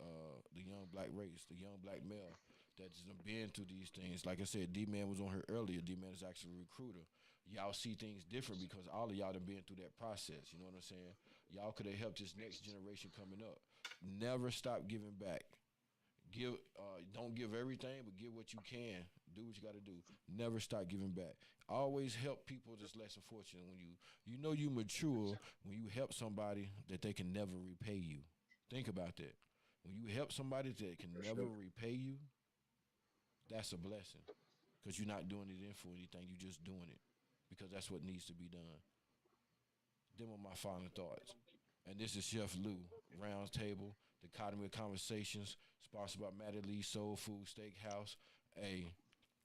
young black race, the young black male that's been through these things. Like I said, D-Man was on here earlier. D-Man is actually a recruiter. Y'all see things different because all of y'all have been through that process. You know what I'm saying? Y'all could have helped this next generation coming up. Never stop giving back. Don't give everything, but give what you can. Do what you got to do. Never stop giving back. Always help people that's less fortunate. When you mature when you help somebody that they can never repay you. Think about that. When you help somebody that can never repay you, that's a blessing. Because you're not doing it in for anything. You're just doing it because that's what needs to be done. Them are my final thoughts. And this is Chef Lou, Rounds Table, the Academy of Conversations, sponsored by Matty Lee Soul Food Steakhouse. Hey,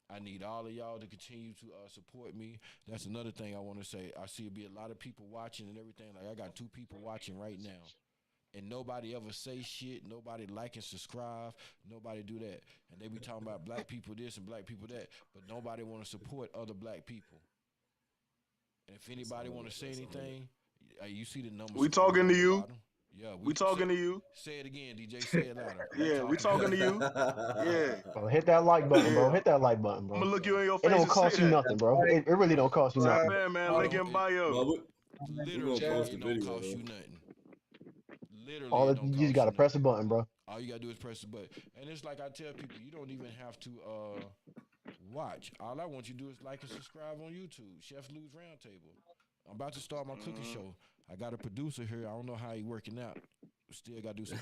I need all of y'all to continue to support me. That's another thing I want to say. I see it be a lot of people watching and everything. Like I got 2 people watching right now. And nobody ever say shit. Nobody like and subscribe. Nobody do that. And they be talking about black people this and black people that. But nobody want to support other black people. And if anybody want to say anything, you see the numbers. We talking to you. Yeah, We talking to you. Say it again, DJ. Say it louder. Yeah, we talking to you. Yeah. Bro, hit that like button, bro. Yeah. Hit that like button, I'm bro. gonna look you in your It face don't and say cost you that. nothing, bro. It really don't cost you Tap nothing. in, man. Link in bio. Well, Literally, gonna post it the don't video, cost though. you nothing. Literally, All it it, don't you cost just gotta you press a nothing. button, bro. All you gotta do is press the button. And it's like I tell people, you don't even have to watch. All I want you to do is like and subscribe on YouTube. Chef Lou's Roundtable. I'm about to start my cooking show. I got a producer here. I don't know how he working out. Still got to do some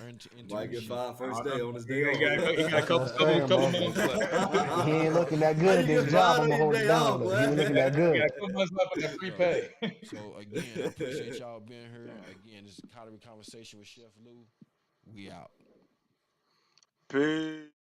Might get internship. fired first day on his He day off. got a couple That's what I'm saying, couple bro. months left. He ain't looking that How good you at this get job. fired I'm on gonna your hold it day down off, though. boy? He ain't looking that He good. got a couple months left on that free pay. So again, I appreciate y'all being here. Again, this is Academy Conversation with Chef Lou. We out. Peace.